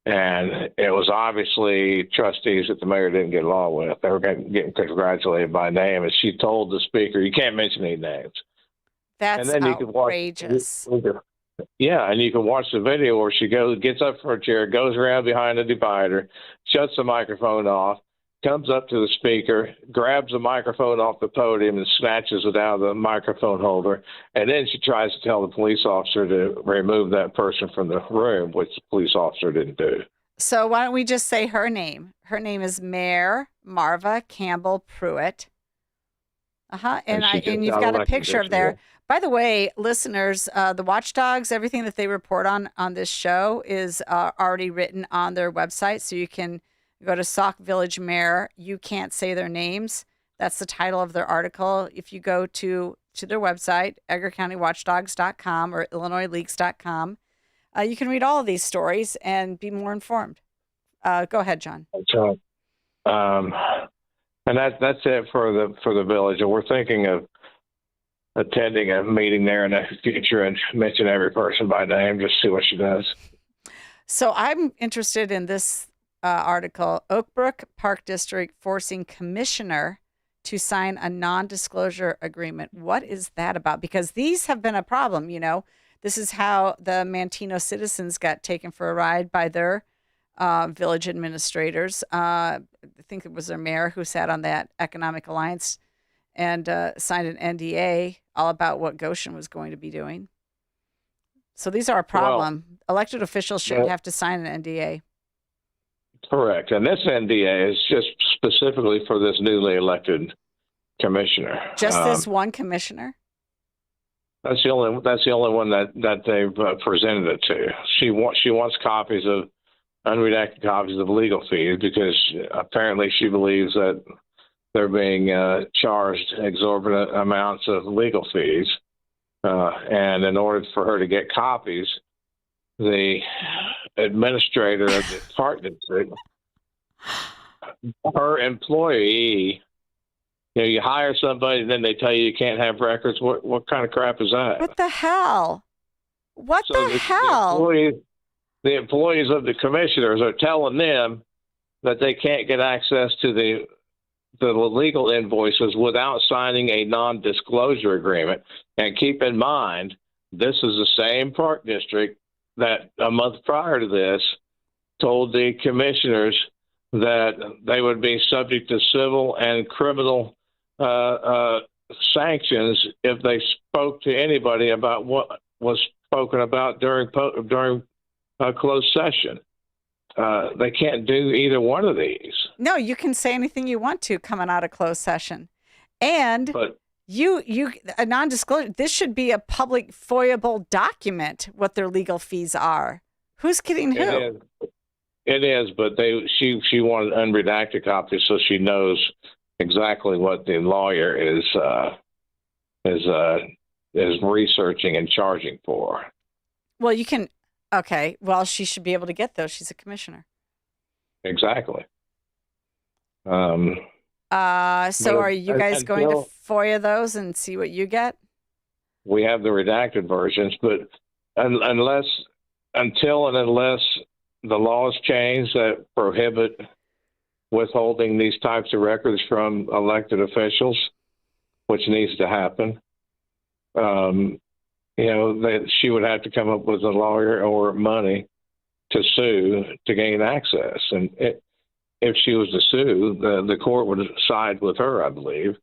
And it was obviously trustees that the mayor didn't get along with. They were getting congratulated by name, and she told the speaker, "You can't mention any names." That's outrageous. Yeah, and you can watch the video where she gets up from her chair, goes around behind the divider, shuts the microphone off, comes up to the speaker, grabs the microphone off the podium and snatches it out of the microphone holder, and then she tries to tell the police officer to remove that person from the room, which the police officer didn't do. So why don't we just say her name? Her name is Mayor Marva Campbell Pruitt. And you've got a picture of there. By the way, listeners, the watchdogs, everything that they report on this show is already written on their website, so you can go to Sauk Village Mayor. You can't say their names. That's the title of their article. If you go to their website, EdgarCountyWatchdogs.com or IllinoisLeaks.com, you can read all of these stories and be more informed. Go ahead, John. That's right. And that's it for the village. And we're thinking of attending a meeting there in the future and mention every person by name, just see what she does. So I'm interested in this article, Oakbrook Park District forcing commissioner to sign a non-disclosure agreement. What is that about? Because these have been a problem, This is how the Manteno citizens got taken for a ride by their village administrators. I think it was their mayor who sat on that Economic Alliance and signed an NDA all about what Goshen was going to be doing. So these are a problem. Well, elected officials shouldn't have to sign an NDA. Correct. And this NDA is just specifically for this newly elected commissioner. Just this one commissioner? That's the only one that they've presented it to. She wants copies of unredacted copies of legal fees because apparently she believes that they're being charged exorbitant amounts of legal fees. And in order for her to get copies, the administrator of the park district, her employee, you hire somebody and then they tell you can't have records. What kind of crap is that? What the hell? What the hell? The employees of the commissioners are telling them that they can't get access to the legal invoices without signing a non-disclosure agreement. And keep in mind, this is the same park district that a month prior to this told the commissioners that they would be subject to civil and criminal sanctions if they spoke to anybody about what was spoken about during closed session. They can't do either one of these. No, you can say anything you want to coming out of closed session. And a non-disclosure, this should be a public FOIA-able document, what their legal fees are. Who's kidding who? It is, but she wanted unredacted copies so she knows exactly what the lawyer is researching and charging for. Well, you can. Okay. Well, she should be able to get those. She's a commissioner. Exactly. So are you guys going to FOIA those and see what you get? We have the redacted versions, but unless the laws change that prohibit withholding these types of records from elected officials, which needs to happen, that she would have to come up with a lawyer or money to sue to gain access. And if she was to sue, the court would side with her, I believe,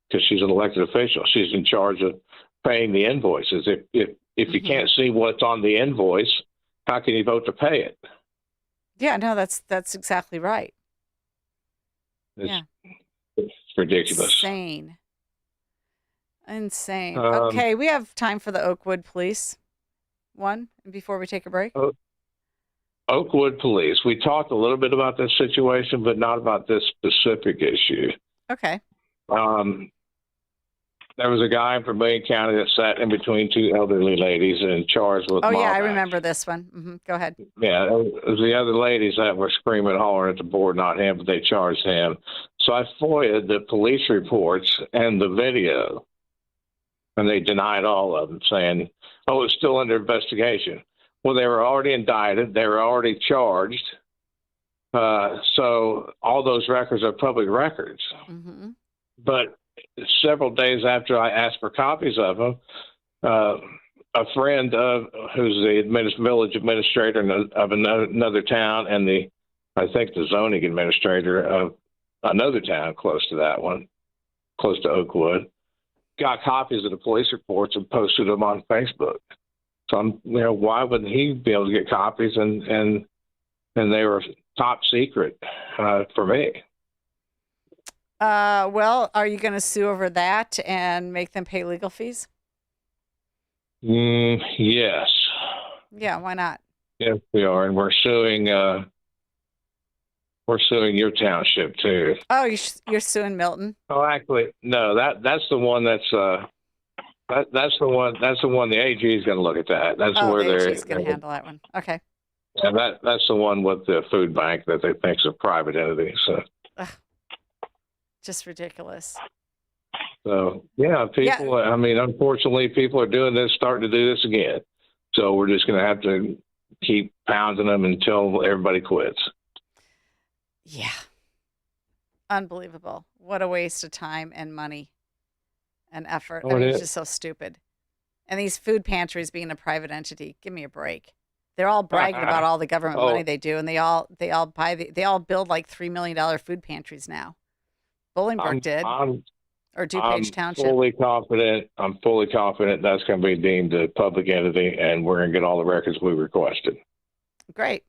because she's an elected official. She's in charge of paying the invoices. If you can't see what's on the invoice, how can you vote to pay it? Yeah, no, that's exactly right. It's ridiculous. Insane. Okay, we have time for the Oakwood Police one before we take a break. Oakwood Police. We talked a little bit about this situation, but not about this specific issue. Okay. There was a guy from Bryant County that sat in between two elderly ladies and charged with mob yeah, I action. remember this one. Mm-hmm. Go ahead. Yeah, it was the other ladies that were screaming and hollering at the board, not him, but they charged him. So I FOIA'd the police reports and the video, and they denied all of them, saying, it's still under investigation. Well, they were already indicted. They were already charged. So all those records are public records. Mm-hmm. But several days after I asked for copies of them, a friend who's the village administrator of another town and I think the zoning administrator of another town close to that one, close to Oakwood, got copies of the police reports and posted them on Facebook. So why wouldn't he be able to get copies? And they were top secret for me. Well, are you going to sue over that and make them pay legal fees? Yes. Yeah, why not? Yes, we are, and we're suing. We're suing your township too. Oh, you're suing Milton? Oh, actually, no. That's the one that's the one the AG is going to look at that. That's where the AG is going to handle that one. Okay. And that's the one with the food bank that they think is a private entity. So. Ugh. Just ridiculous. So people. I mean, unfortunately, people are starting to do this again. So we're just going to have to keep pounding them until everybody quits. Yeah. Unbelievable. What a waste of time and money and effort. It's just so stupid. And these food pantries being a private entity, give me a break. They're all bragging about all the government money they do, and they all build like $3 million food pantries now. Bolingbrook did. Or DuPage Township. I'm fully confident that's going to be deemed a public entity, and we're going to get all the records we requested. Great.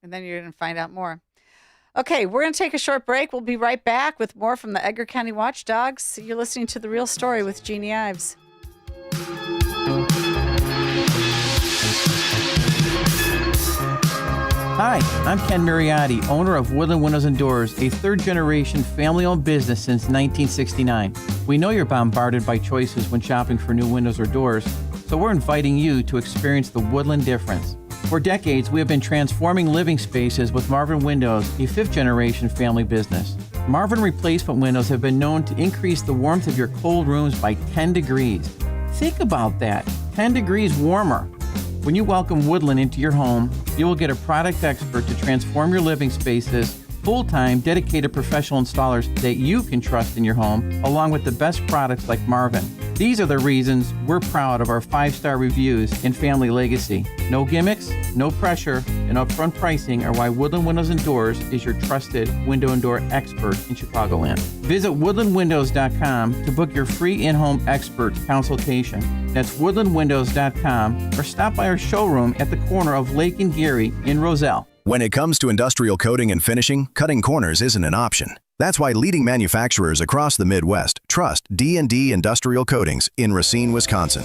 And then you're going to find out more. Okay, we're going to take a short break. We'll be right back with more from the Edgar County Watchdogs. You're listening to The Real Story with Jeannie Ives. Hi, I'm Ken Mariotti, owner of Woodland Windows and Doors, a third-generation family-owned business since 1969. We know you're bombarded by choices when shopping for new windows or doors, so we're inviting you to experience the Woodland difference. For decades, we have been transforming living spaces with Marvin Windows, a fifth-generation family business. Marvin replacement windows have been known to increase the warmth of your cold rooms by 10 degrees. Think about that, 10 degrees warmer. When you welcome Woodland into your home, you will get a product expert to transform your living spaces, full-time, dedicated professional installers that you can trust in your home, along with the best products like Marvin. These are the reasons we're proud of our 5-star reviews and family legacy. No gimmicks, no pressure, and upfront pricing are why Woodland Windows and Doors is your trusted window and door expert in Chicagoland. Visit woodlandwindows.com to book your free in-home expert consultation. That's woodlandwindows.com, or stop by our showroom at the corner of Lake and Geary in Roselle. When it comes to industrial coating and finishing, cutting corners isn't an option. That's why leading manufacturers across the Midwest trust D&D Industrial Coatings in Racine, Wisconsin.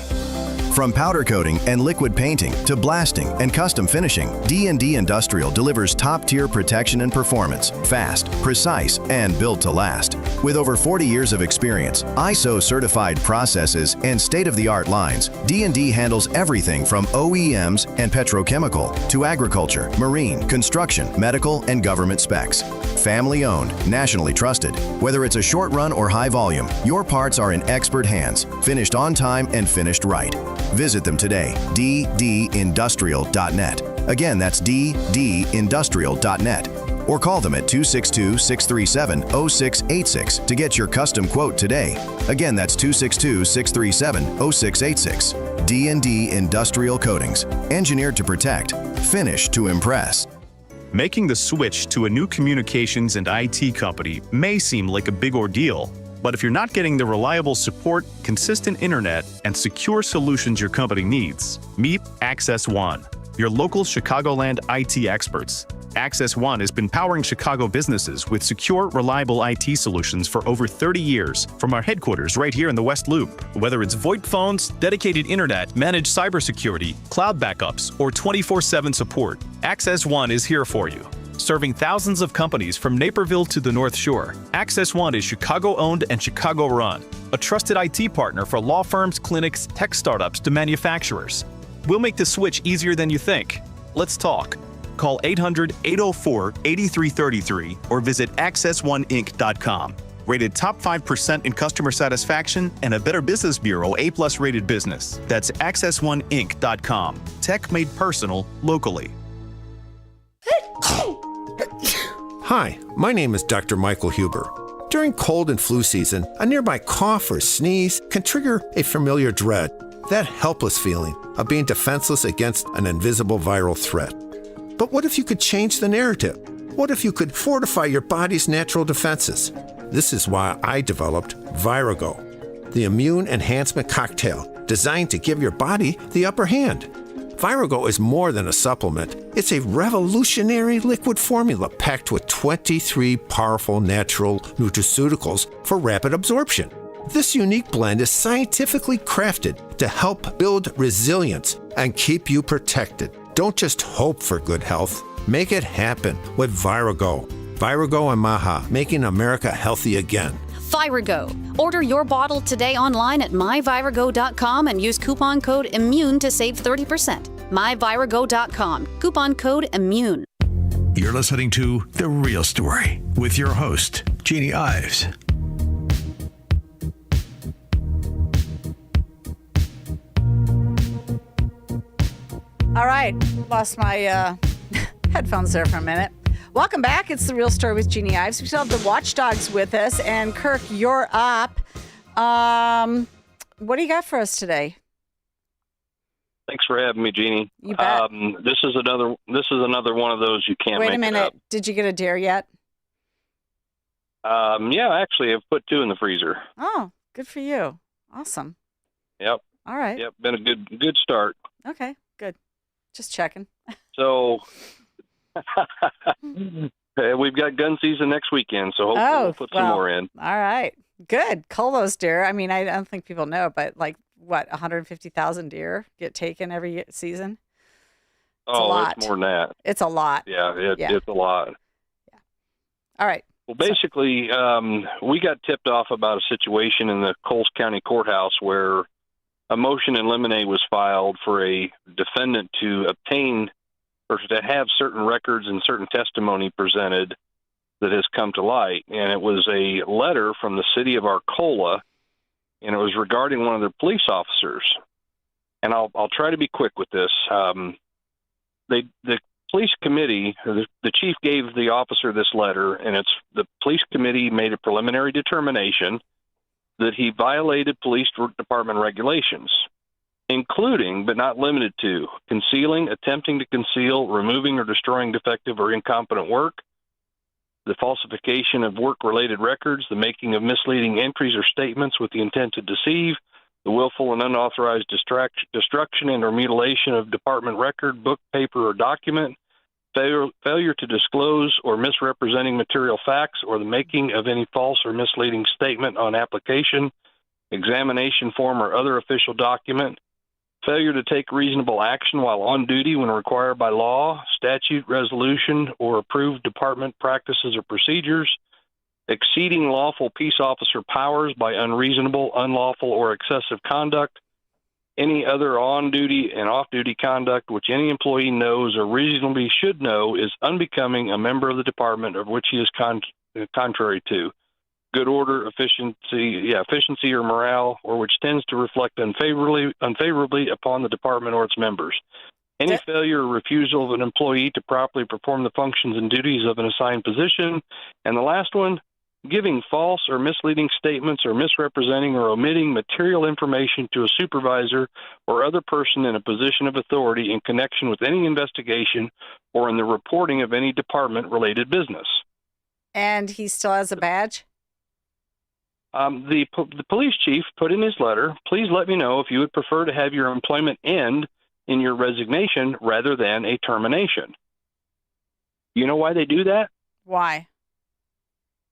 From powder coating and liquid painting to blasting and custom finishing, D&D Industrial delivers top-tier protection and performance, fast, precise, and built to last. With over 40 years of experience, ISO-certified processes, and state-of-the-art lines, D&D handles everything from OEMs and petrochemical to agriculture, marine, construction, medical, and government specs. Family-owned, nationally trusted. Whether it's a short run or high volume, your parts are in expert hands, finished on time and finished right. Visit them today, ddindustrial.net. Again, that's ddindustrial.net. Or call them at 262-637-0686 to get your custom quote today. Again, that's 262-637-0686. D&D Industrial Coatings. Engineered to protect. Finished to impress. Making the switch to a new communications and IT company may seem like a big ordeal. But if you're not getting the reliable support, consistent internet, and secure solutions your company needs, meet Access One, your local Chicagoland IT experts. Access One has been powering Chicago businesses with secure, reliable IT solutions for over 30 years from our headquarters right here in the West Loop. Whether it's VoIP phones, dedicated internet, managed cybersecurity, cloud backups, or 24/7 support, Access One is here for you. Serving thousands of companies from Naperville to the North Shore, Access One is Chicago-owned and Chicago-run, a trusted IT partner for law firms, clinics, tech startups to manufacturers. We'll make the switch easier than you think. Let's talk. Call 800-804-8333 or visit accessoneinc.com. Rated top 5% in customer satisfaction and a Better Business Bureau A+ rated business. That's accessoneinc.com. Tech made personal locally. Hi, my name is Dr. Michael Huber. During cold and flu season, a nearby cough or sneeze can trigger a familiar dread, that helpless feeling of being defenseless against an invisible viral threat. But what if you could change the narrative? What if you could fortify your body's natural defenses? This is why I developed Virago, the immune enhancement cocktail designed to give your body the upper hand. Virago is more than a supplement. It's a revolutionary liquid formula packed with 23 powerful natural nutraceuticals for rapid absorption. This unique blend is scientifically crafted to help build resilience and keep you protected. Don't just hope for good health. Make it happen with Virago. Virago and Maha, making America healthy again. Virago. Order your bottle today online at myvirago.com and use coupon code IMMUNE to save 30%. myvirago.com. Coupon code IMMUNE. You're listening to The Real Story with your host, Jeannie Ives. All right. Lost my headphones there for a minute. Welcome back. It's The Real Story with Jeannie Ives. We still have the Watchdogs with us. And Kirk, you're up. What do you got for us today? Thanks for having me, Jeannie. You bet. This is another one of those you can't Wait make a minute. it up. Did you get a dare yet? Yeah, actually, I've put 2 in the freezer. Oh, good for you. Awesome. Yep. All right. Yep, been a good start. Okay, good. Just checking. So we've got gun season next weekend, so hopefully we'll put some more in. All right. Good. Cull those deer. I mean, I don't think people know, but like, what, 150,000 deer get taken every season? It's a lot. It's more than that. It's a lot. Yeah, it's a lot. Yeah. All right. Well, basically, we got tipped off about a situation in the Coles County Courthouse where a motion in limine was filed for a defendant to obtain or to have certain records and certain testimony presented that has come to light. And it was a letter from the city of Arcola, and it was regarding one of their police officers. And I'll try to be quick with this. The police committee, the chief gave the officer this letter, and the police committee made a preliminary determination that he violated police department regulations, including but not limited to concealing, attempting to conceal, removing or destroying defective or incompetent work, the falsification of work-related records, the making of misleading entries or statements with the intent to deceive, the willful and unauthorized destruction and or mutilation of department record, book, paper, or document, failure to disclose or misrepresenting material facts, or the making of any false or misleading statement on application, examination form, or other official document, failure to take reasonable action while on duty when required by law, statute, resolution, or approved department practices or procedures, exceeding lawful peace officer powers by unreasonable, unlawful, or excessive conduct, any other on-duty and off-duty conduct which any employee knows or reasonably should know is unbecoming a member of the department of which he is contrary to good order, efficiency or morale, or which tends to reflect unfavorably upon the department or its members. Any failure or refusal of an employee to properly perform the functions and duties of an assigned position. And the last one, giving false or misleading statements or misrepresenting or omitting material information to a supervisor or other person in a position of authority in connection with any investigation or in the reporting of any department-related business. And he still has a badge? The police chief put in his letter, please let me know if you would prefer to have your employment end in your resignation rather than a termination. You know why they do that? Why?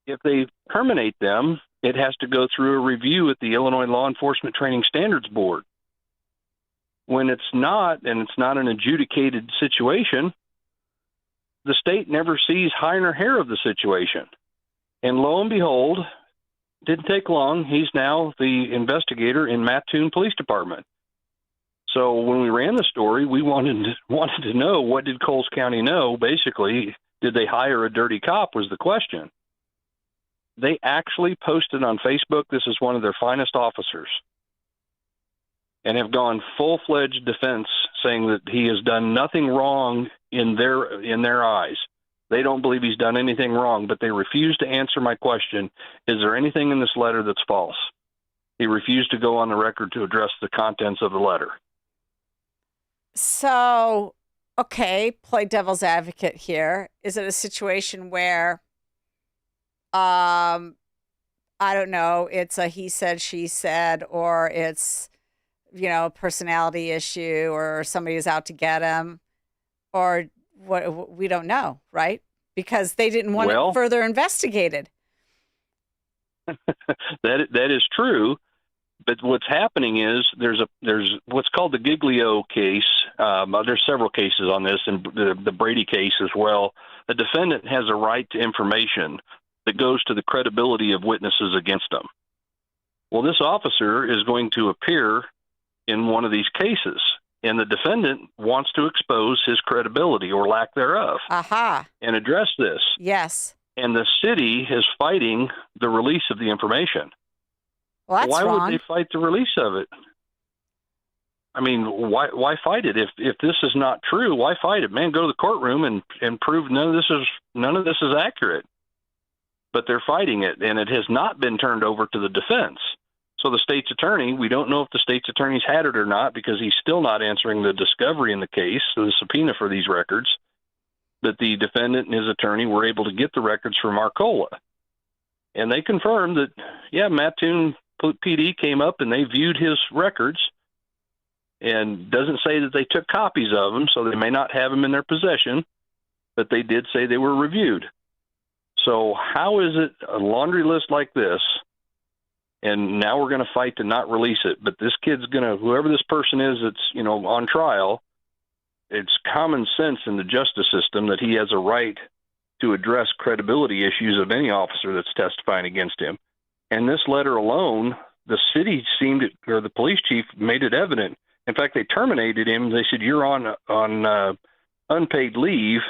If they terminate them, it has to go through a review at the Illinois Law Enforcement Training Standards Board. When it's not, and it's not an adjudicated situation, the state never sees hide nor hair of the situation. And lo and behold, didn't take long, he's now the investigator in Mattoon Police Department. So when we ran the story, we wanted to know, what did Coles County know? Basically, did they hire a dirty cop was the question. They actually posted on Facebook, this is one of their finest officers, and have gone full-fledged defense, saying that he has done nothing wrong in their eyes. They don't believe he's done anything wrong, but they refuse to answer my question, is there anything in this letter that's false? He refused to go on the record to address the contents of the letter. So, okay, play devil's advocate here. Is it a situation where, I don't know, it's a he said, she said, or it's, a personality issue, or somebody is out to get him, or what? We don't know, right? Because they didn't want it further investigated. That is true. But what's happening is there's what's called the Giglio case. There's several cases on this, and the Brady case as well. The defendant has a right to information that goes to the credibility of witnesses against them. Well, this officer is going to appear in one of these cases, and the defendant wants to expose his credibility or lack thereof and address this. Yes. And the city is fighting the release of the information. Well, that's why wrong. would they fight the release of it? I mean, why fight it? If this is not true, why fight it? Man, go to the courtroom and prove none of this is accurate. But they're fighting it, and it has not been turned over to the defense. So the state's attorney, we don't know if the state's attorney's had it or not, because he's still not answering the discovery in the case, the subpoena for these records. But the defendant and his attorney were able to get the records from Arcola. And they confirmed that, Mattoon PD came up and they viewed his records, and doesn't say that they took copies of them, so they may not have them in their possession, but they did say they were reviewed. So how is it a laundry list like this, and now we're going to fight to not release it, but this kid's going to, whoever this person is that's, on trial, it's common sense in the justice system that he has a right to address credibility issues of any officer that's testifying against him. And this letter alone, the city or the police chief made it evident. In fact, they terminated him. They said, you're on unpaid leave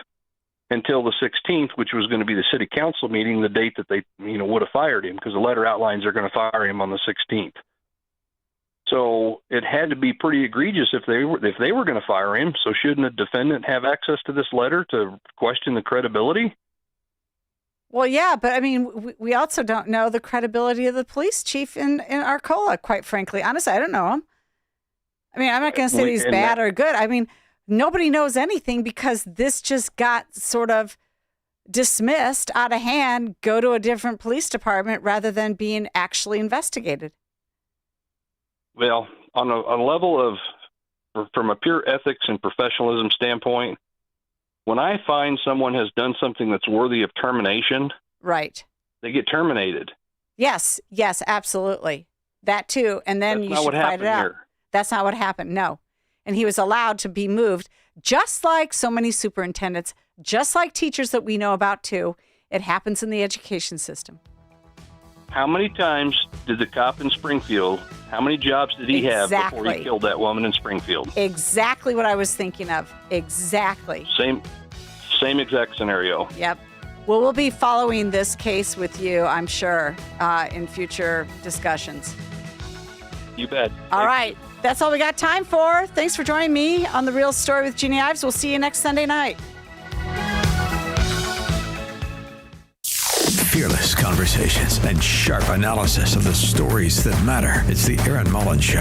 until the 16th, which was going to be the city council meeting, the date that they, would have fired him, because the letter outlines they're going to fire him on the 16th. So it had to be pretty egregious if they were going to fire him. So shouldn't a defendant have access to this letter to question the credibility? Well, yeah, but I mean, we also don't know the credibility of the police chief in Arcola, quite frankly. Honestly, I don't know him. I mean, I'm not going to say he's bad or good. I mean, nobody knows anything because this just got sort of dismissed out of hand, go to a different police department rather than being actually investigated. Well, on a level of, from a pure ethics and professionalism standpoint, when I find someone has done something that's worthy of termination, right, they get terminated. Yes, absolutely. That too. And then you should fight it out. Here. That's not what happened. No. And he was allowed to be moved, just like so many superintendents, just like teachers that we know about too. It happens in the education system. How many times did the cop in Springfield, how many jobs did he have before he killed that woman in Springfield? Exactly what I was thinking of. Exactly. Same exact scenario. Yep. Well, we'll be following this case with you, I'm sure, in future discussions. You bet. All right. That's all we got time for. Thanks for joining me on The Real Story with Jeannie Ives. We'll see you next Sunday night. Fearless conversations and sharp analysis of the stories that matter. It's the Aaron Mullins Show.